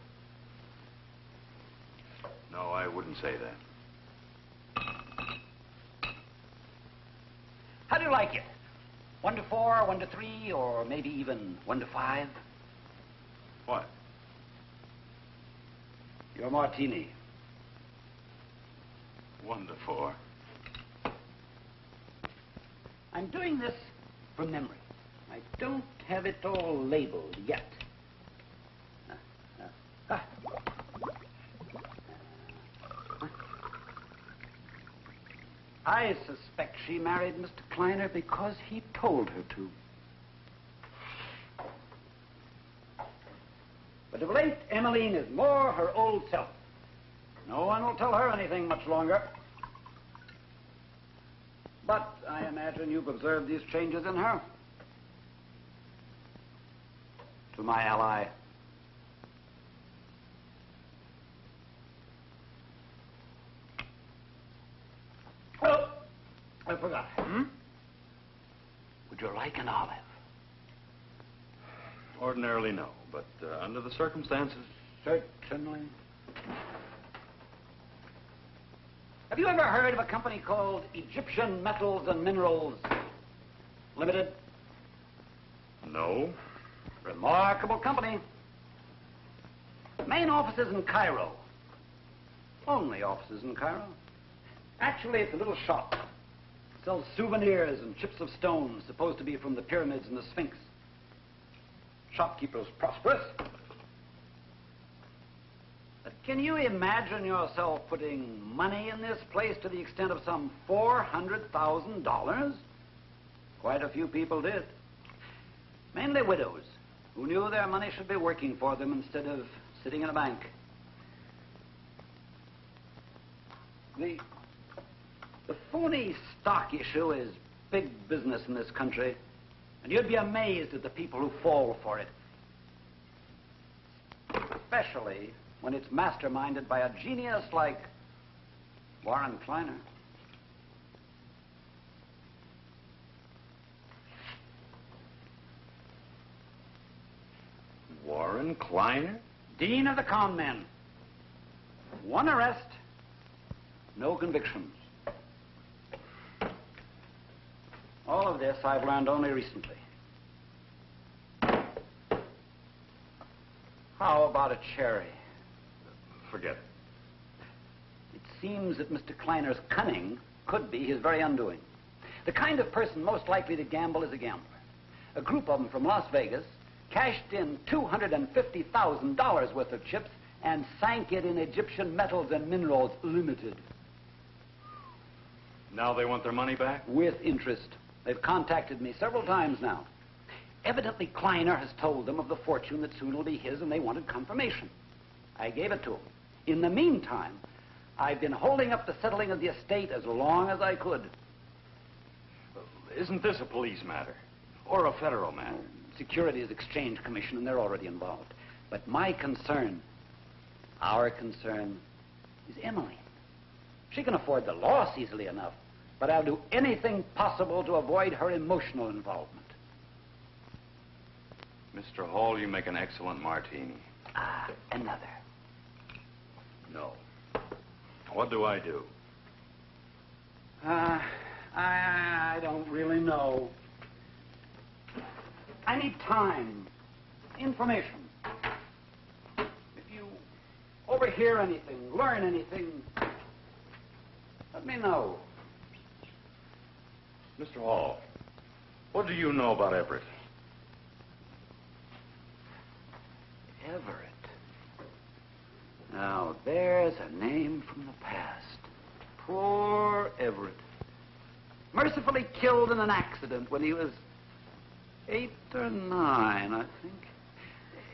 No, I wouldn't say that. How do you like it? 1 to 4, 1 to 3, or maybe even 1 to 5? What? Your martini. 1 to 4. I'm doing this from memory. I don't have it all labeled yet. I suspect she married Mr. Kleiner because he told her to. But of late, Emmeline is more her old self. No one will tell her anything much longer. But I imagine you've observed these changes in her. To my ally. Oh, I forgot. Would you like an olive? Ordinarily, no, but under the circumstances... Certainly. Have you ever heard of a company called Egyptian Metals and Minerals Limited? No. Remarkable company. Main offices in Cairo. Only offices in Cairo. Actually, it's a little shop. Sells souvenirs and chips of stone supposed to be from the pyramids and the Sphinx. Shopkeeper's prosperous. But can you imagine yourself putting money in this place to the extent of some $400,000? Quite a few people did. Mainly widows who knew their money should be working for them instead of sitting in a bank. The phony stock issue is big business in this country, and you'd be amazed at the people who fall for it. Especially when it's masterminded by a genius like Warren Kleiner. Warren Kleiner? Dean of the con men. One arrest, no convictions. All of this I've learned only recently. How about a cherry? Forget it. It seems that Mr. Kleiner's cunning could be his very undoing. The kind of person most likely to gamble is a gambler. A group of them from Las Vegas cashed in $250,000 worth of chips and sank it in Egyptian Metals and Minerals Limited. Now they want their money back? With interest. They've contacted me several times now. Evidently, Kleiner has told them of the fortune that soon will be his, and they wanted confirmation. I gave it to them. In the meantime, I've been holding up the settling of the estate as long as I could. Isn't this a police matter? Or a federal matter? Securities Exchange Commission, and they're already involved. But my concern, our concern, is Emily. She can afford the loss easily enough, but I'll do anything possible to avoid her emotional involvement. Mr. Hall, you make an excellent martini. Ah, another. No. What do I do? I don't really know. I need time, information. If you overhear anything, learn anything, let me know. Mr. Hall, what do you know about Everett? Everett. Now, there's a name from the past. Poor Everett. Mercifully killed in an accident when he was 8 or 9, I think.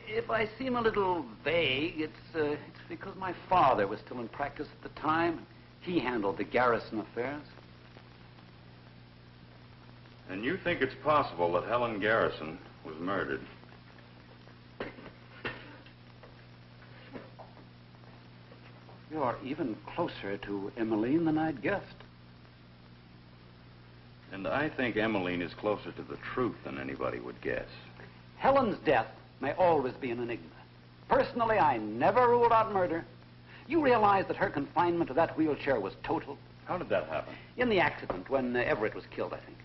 If I seem a little vague, it's because my father was still in practice at the time. He handled the garrison affairs. And you think it's possible that Helen Garrison was murdered? You're even closer to Emmeline than I'd guessed. And I think Emmeline is closer to the truth than anybody would guess. Helen's death may always be an enigma. Personally, I never ruled out murder. You realize that her confinement to that wheelchair was total? How did that happen? In the accident, when Everett was killed, I think.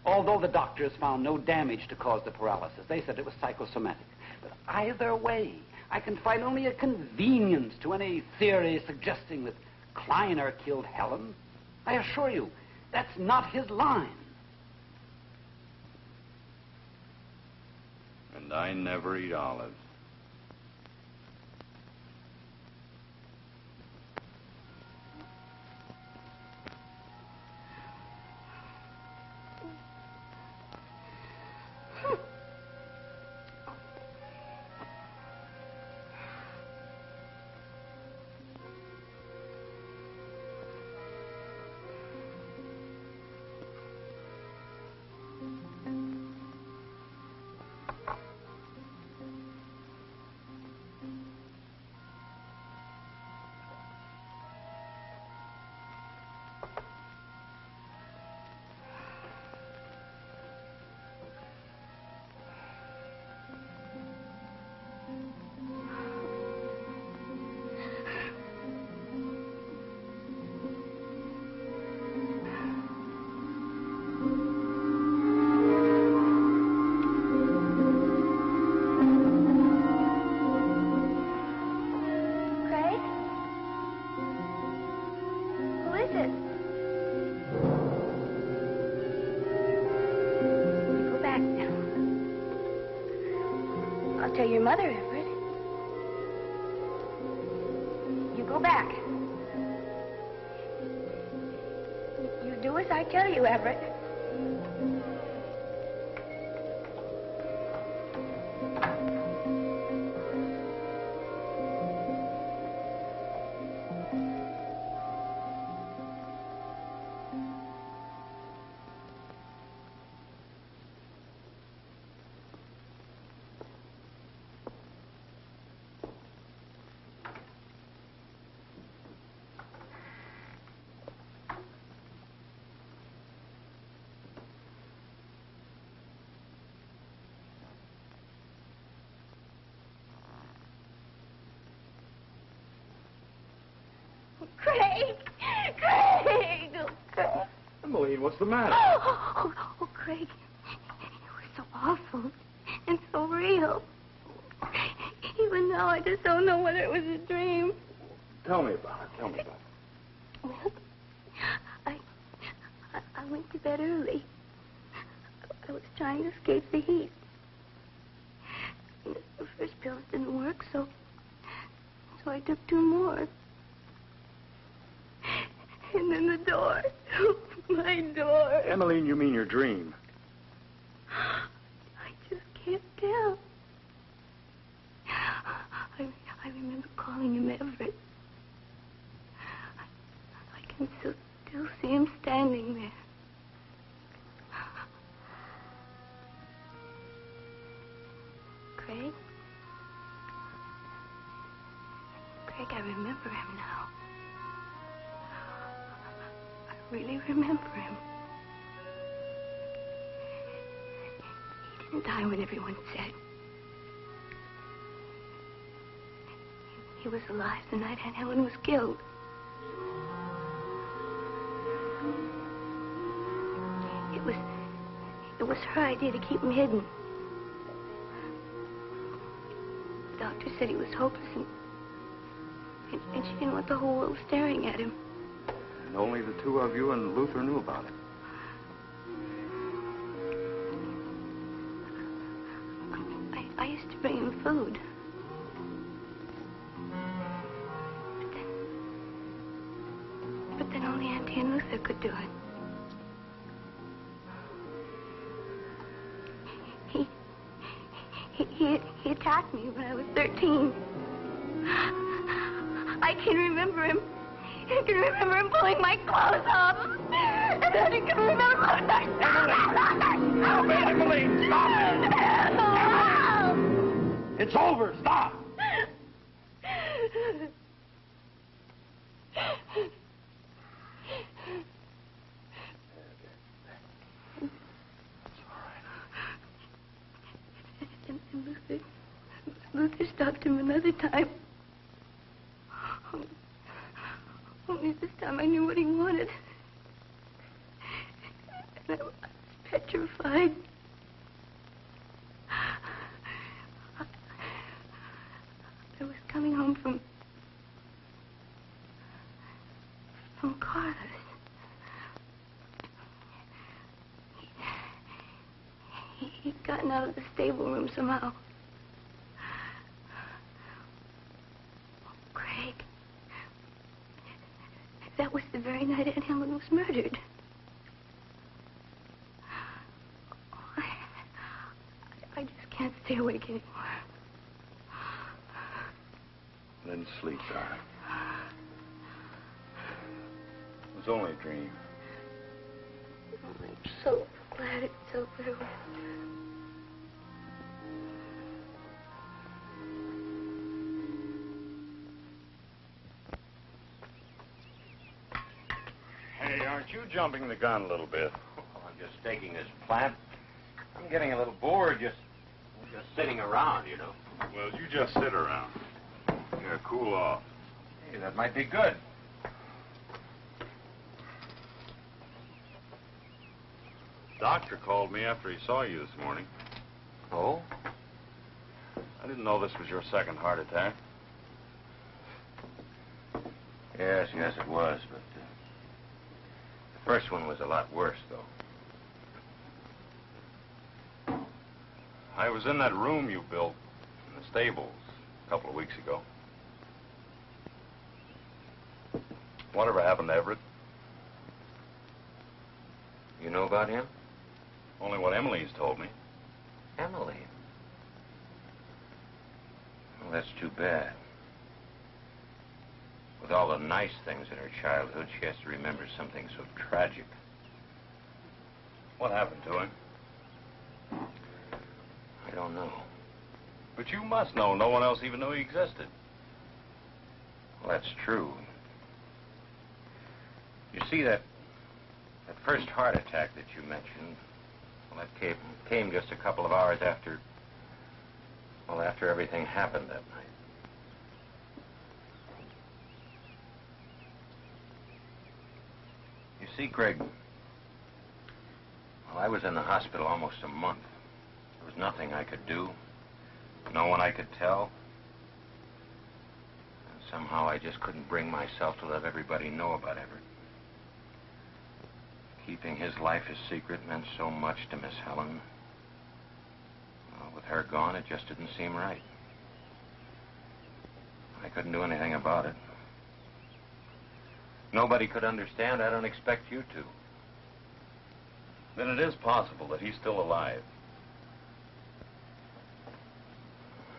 Although the doctors found no damage to cause the paralysis, they said it was psychosomatic. But either way, I can find only a convenience to any theory suggesting that Kleiner killed Helen. I assure you, that's not his line. And I never eat olives. it? Go back now. I'll tell your mother, Everett. You go back. You do as I tell you, Everett. Craig! Craig! Oh, Craig. Emmeline, what's the matter? Oh, Craig. It was so awful and so real. Even now, I just don't know whether it was a dream. Tell me about it. Tell me about it. Well, I went to bed early. I was trying to escape the heat. The first pills didn't work, so I took 2 more. And then the door. My door. Emmeline, you mean your dream. I just can't tell. I remember calling him Everett. I can still see him standing there. Craig? Craig, I remember him now. I really remember him. He didn't die when everyone said. He was alive the night Aunt Helen was killed. It was her idea to keep him hidden. The doctor said he was hopeless, and she didn't want the whole world staring at him. And only the 2 of you and Luther knew about it. I used to bring him food. But then only Auntie and Luther could do it. He attacked me when I was 13. I can remember him. I can remember him pulling my clothes off. And then I can remember... Emmeline, stop it! It's over. Stop! And Luther stopped him another time. Only this time I knew what he wanted. And I was petrified. I was coming home from Carlos. He'd gotten out of the stable room somehow. Craig, that was the very night Aunt Helen was murdered. I just can't stay awake anymore. Then sleep, darling. It was only a dream. I'm so glad it's over. Hey, aren't you jumping the gun a little bit? I'm just taking this plant. I'm getting a little bored just sitting around, you know. Well, you just sit around. Yeah, cool off. Hey, that might be good. Doctor called me after he saw you this morning. Oh? I didn't know this was your second heart attack. Yes, it was, but First one was a lot worse, though. I was in that room you built in the stables a couple of weeks ago. Whatever happened to Everett? You know about him? Only what Emily's told me. Emily? Well, that's too bad. With all the nice things in her childhood, she has to remember something so tragic. What happened to him? I don't know. But you must know. No one else even knew he existed. Well, that's true. You see, that first heart attack that you mentioned, well, that came just a couple of hours after everything happened that night. You see, Greg, well, I was in the hospital almost a month. There was nothing I could do, no one I could tell. And somehow I just couldn't bring myself to let everybody know about Everett. Keeping his life a secret meant so much to Miss Helen. Well, with her gone, it just didn't seem right. I couldn't do anything about it. Nobody could understand. I don't expect you to. Then it is possible that he's still alive.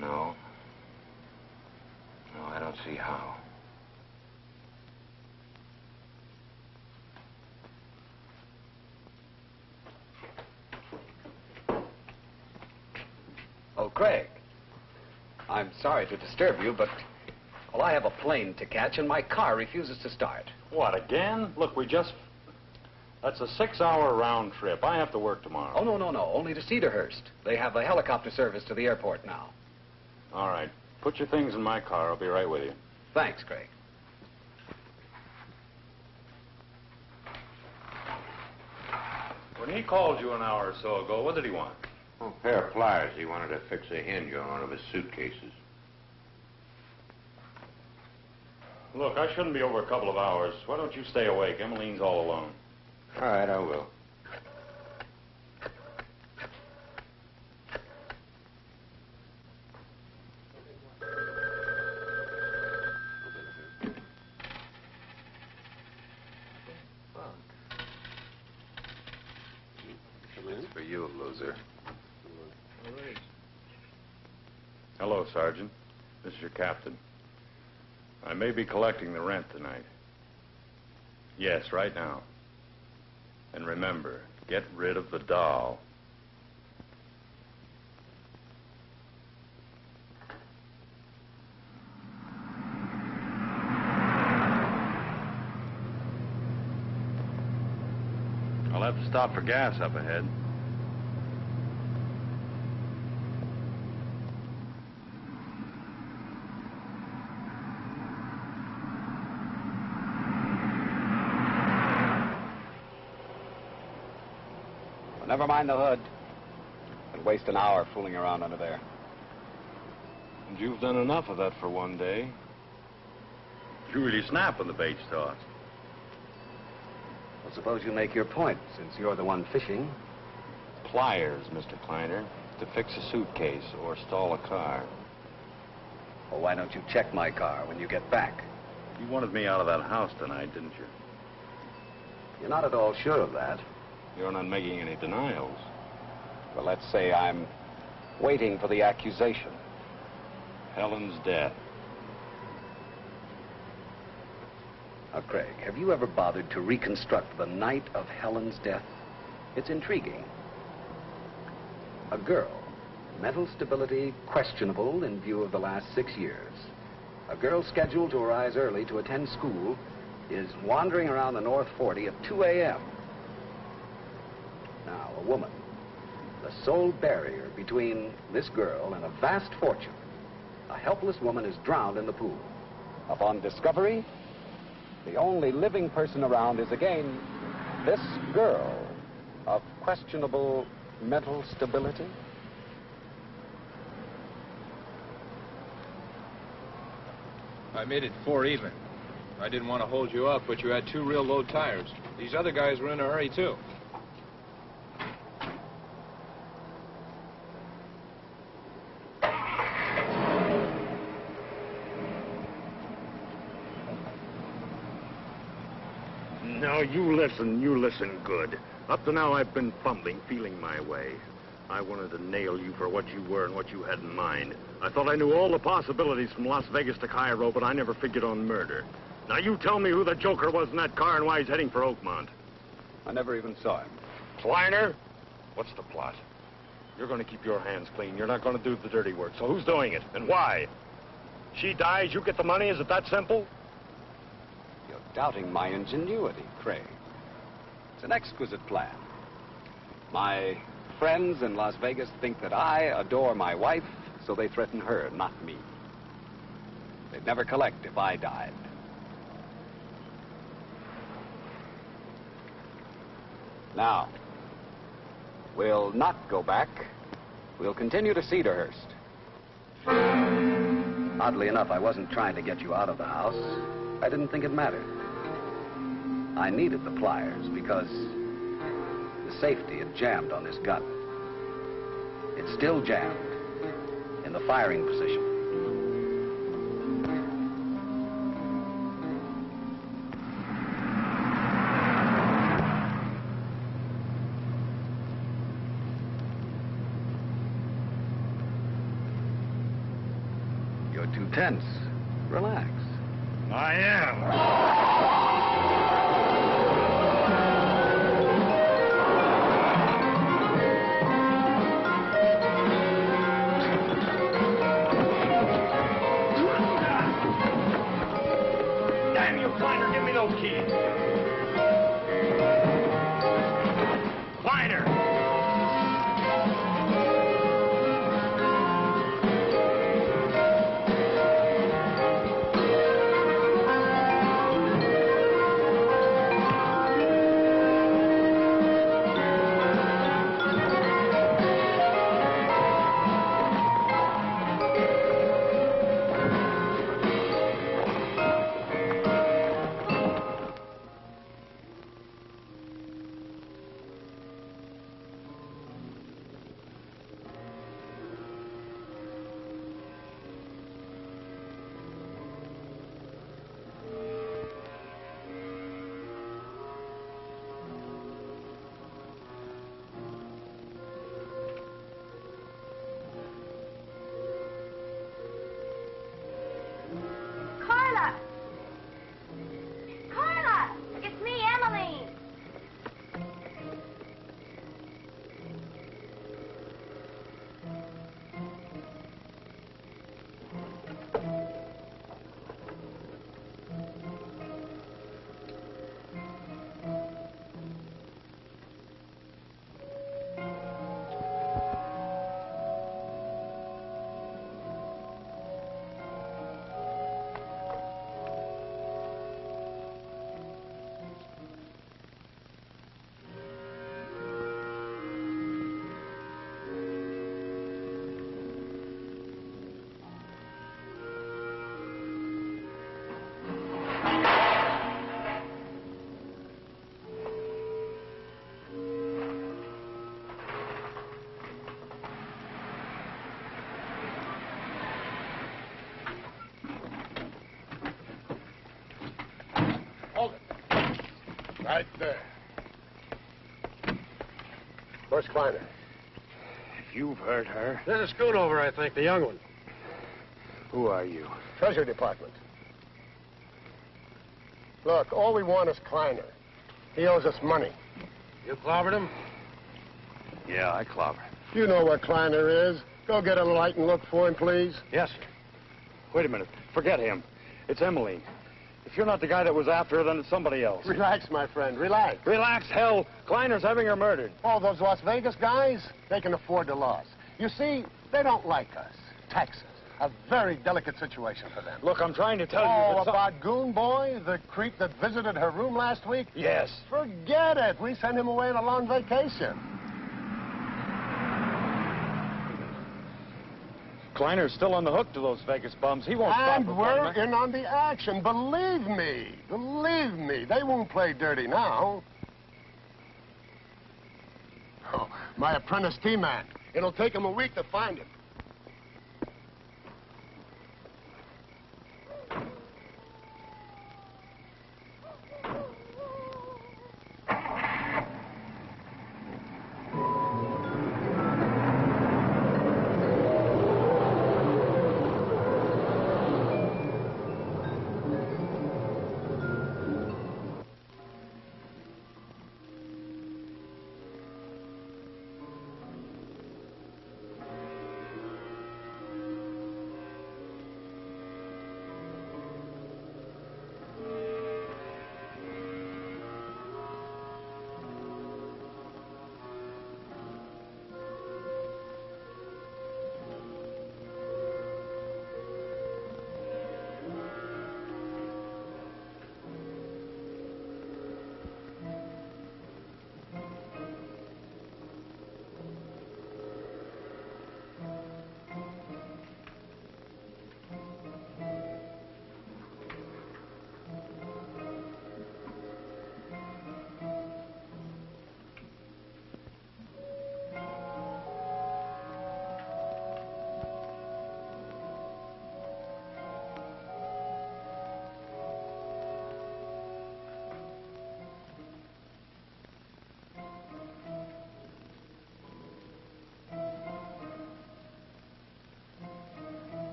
No. No, I don't see how. Oh, Craig. I'm sorry to disturb you, but, well, I have a plane to catch and my car refuses to start. What, again? Look, that's a 6-hour round trip. I have to work tomorrow. Oh, no. Only to Cedarhurst. They have a helicopter service to the airport now. All right. Put your things in my car. I'll be right with you. Thanks, Craig. When he called you an hour or so ago, what did he want? Oh, a pair of pliers. He wanted to fix a hinge on one of his suitcases. Look, I shouldn't be over a couple of hours. Why don't you stay awake? Emmeline's all alone. All right, I will. It's for you, loser. Hello, Sergeant. This is your captain. I may be collecting the rent tonight. Yes, right now. And remember, get rid of the doll. I'll have to stop for gas up ahead. Never mind the hood. And waste an hour fooling around under there. And you've done enough of that for one day. You really snap when the bait's tossed. Well, suppose you make your point, since you're the one fishing. Pliers, Mr. Kleiner, to fix a suitcase or stall a car. Well, why don't you check my car when you get back? You wanted me out of that house tonight, didn't you? You're not at all sure of that. You're not making any denials. Well, let's say I'm waiting for the accusation. Helen's death. Now, Craig, have you ever bothered to reconstruct the night of Helen's death? It's intriguing. A girl, mental stability questionable in view of the last 6 years. A girl scheduled to arise early to attend school is wandering around the North 40 at 2 a.m. Now, a woman, the sole barrier between this girl and a vast fortune. A helpless woman is drowned in the pool. Upon discovery, the only living person around is again this girl of questionable mental stability. I made it 4 even. I didn't want to hold you up, but you had 2 real low tires. These other guys were in a hurry, too. Now, you listen good. Up to now, I've been fumbling, feeling my way. I wanted to nail you for what you were and what you had in mind. I thought I knew all the possibilities from Las Vegas to Cairo, but I never figured on murder. Now, you tell me who the joker was in that car and why he's heading for Oakmont. I never even saw him. Kleiner? What's the plot? You're going to keep your hands clean. You're not going to do the dirty work. So who's doing it, and why? She dies, you get the money? Is it that simple? You're doubting my ingenuity, Craig. It's an exquisite plan. My friends in Las Vegas think that I adore my wife, so they threaten her, not me. They'd never collect if I died. Now, we'll not go back. We'll continue to Cedarhurst. Oddly enough, I wasn't trying to get you out of the house. I didn't think it mattered. I needed the pliers because the safety had jammed on this gun. It's still jammed in the firing position. You're too tense. Relax. I am. Damn you, Kleiner, give me those keys. Kleiner! Carla! Carla! It's me, Emmeline. Right there. Where's Kleiner? You've heard her. There's a Schoonover, I think, the young one. Who are you? Treasury Department. Look, all we want is Kleiner. He owes us money. You clobbered him? Yeah, I clobbered. You know where Kleiner is. Go get a light and look for him, please. Yes, sir. Wait a minute. Forget him. It's Emmeline. If you're not the guy that was after her, then it's somebody else. Relax, my friend. Relax. Relax, hell. Kleiner's having her murdered. Oh, those Las Vegas guys, they can afford the loss. You see, they don't like us. Texas. A very delicate situation for them. Look, I'm trying to tell you Oh, that about Goon Boy, the creep that visited her room last week? Yes. Forget it. We sent him away on a long vacation. Kleiner's still on the hook to those Vegas bums. He won't stop. And we're in on the action. Believe me. Believe me. They won't play dirty now. Oh, my apprentice T-Man. It'll take him a week to find him.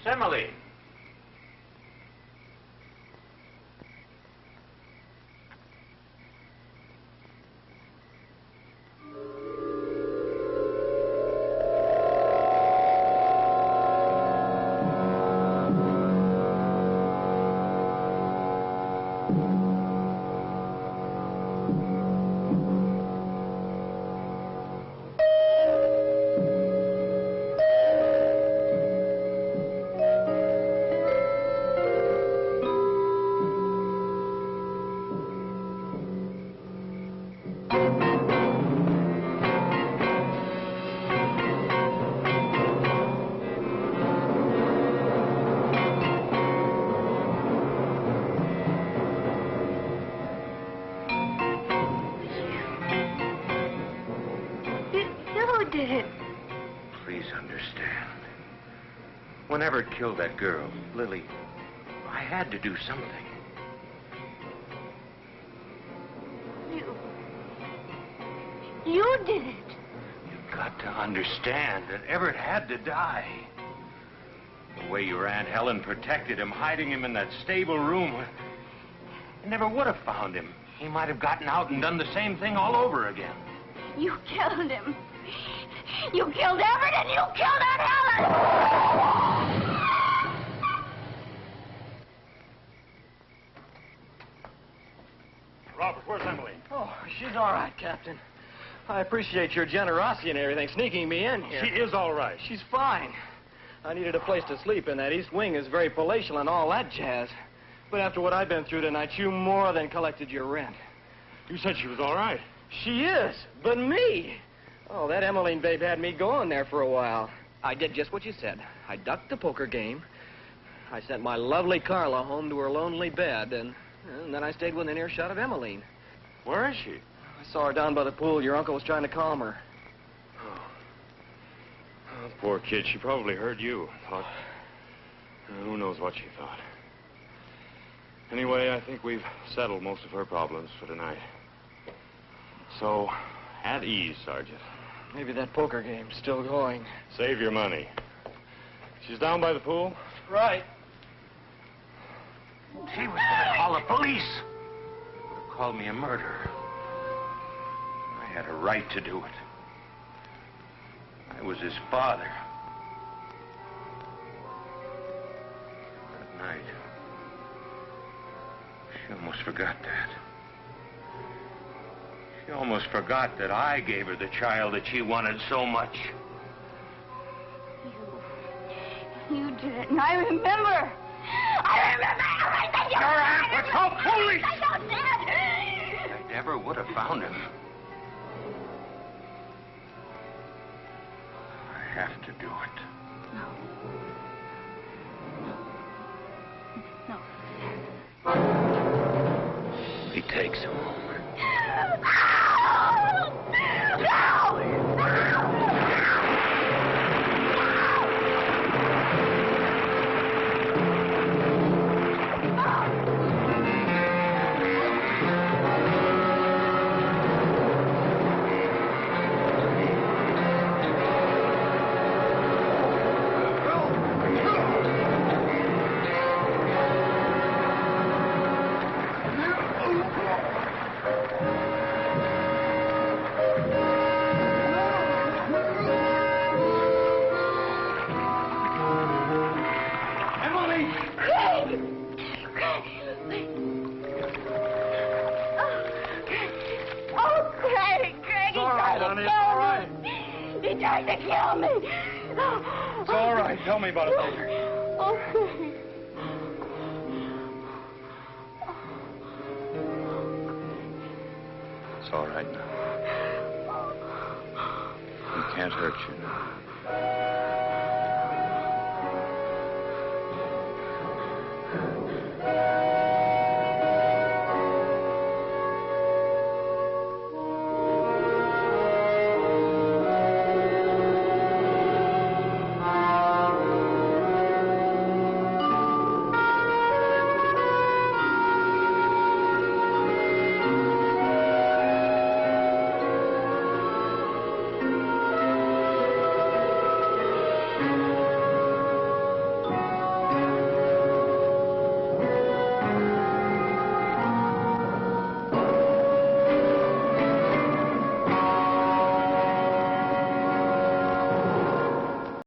Miss Emily. understand. When Everett killed that girl, Lily, I had to do something. You did it. You've got to understand that Everett had to die. The way your Aunt Helen protected him, hiding him in that stable room, I never would have found him. He might have gotten out and done the same thing all over again. You killed him. You killed Everett and you killed Aunt Helen! Robert, where's Emily? Oh, she's all right, Captain. I appreciate your generosity and everything, sneaking me in here. She is all right. She's fine. I needed a place to sleep, and that east wing is very palatial and all that jazz. But after what I've been through tonight, you more than collected your rent. You said she was all right. She is, but me. Oh, that Emmeline babe had me going there for a while. I did just what you said. I ducked the poker game. I sent my lovely Carla home to her lonely bed, and then I stayed within earshot of Emmeline. Where is she? I saw her down by the pool. Your uncle was trying to calm her. Oh, poor kid. She probably heard you. Thought... who knows what she thought. Anyway, I think we've settled most of her problems for tonight. So, at ease, Sergeant. Maybe that poker game's still going. Save your money. She's down by the pool? Right. She was going to call the police. Would have called me a murderer. I had a right to do it. I was his father. That night, she almost forgot that. She almost forgot that I gave her the child that she wanted so much. You did it, and I remember. I remember everything you Your aunt would call police! I don't did it. I never would have found him. I have to do it. No. He takes him home. He tried to kill me. It's all right. Tell me about it later. Okay. It's all right now. He can't hurt you now.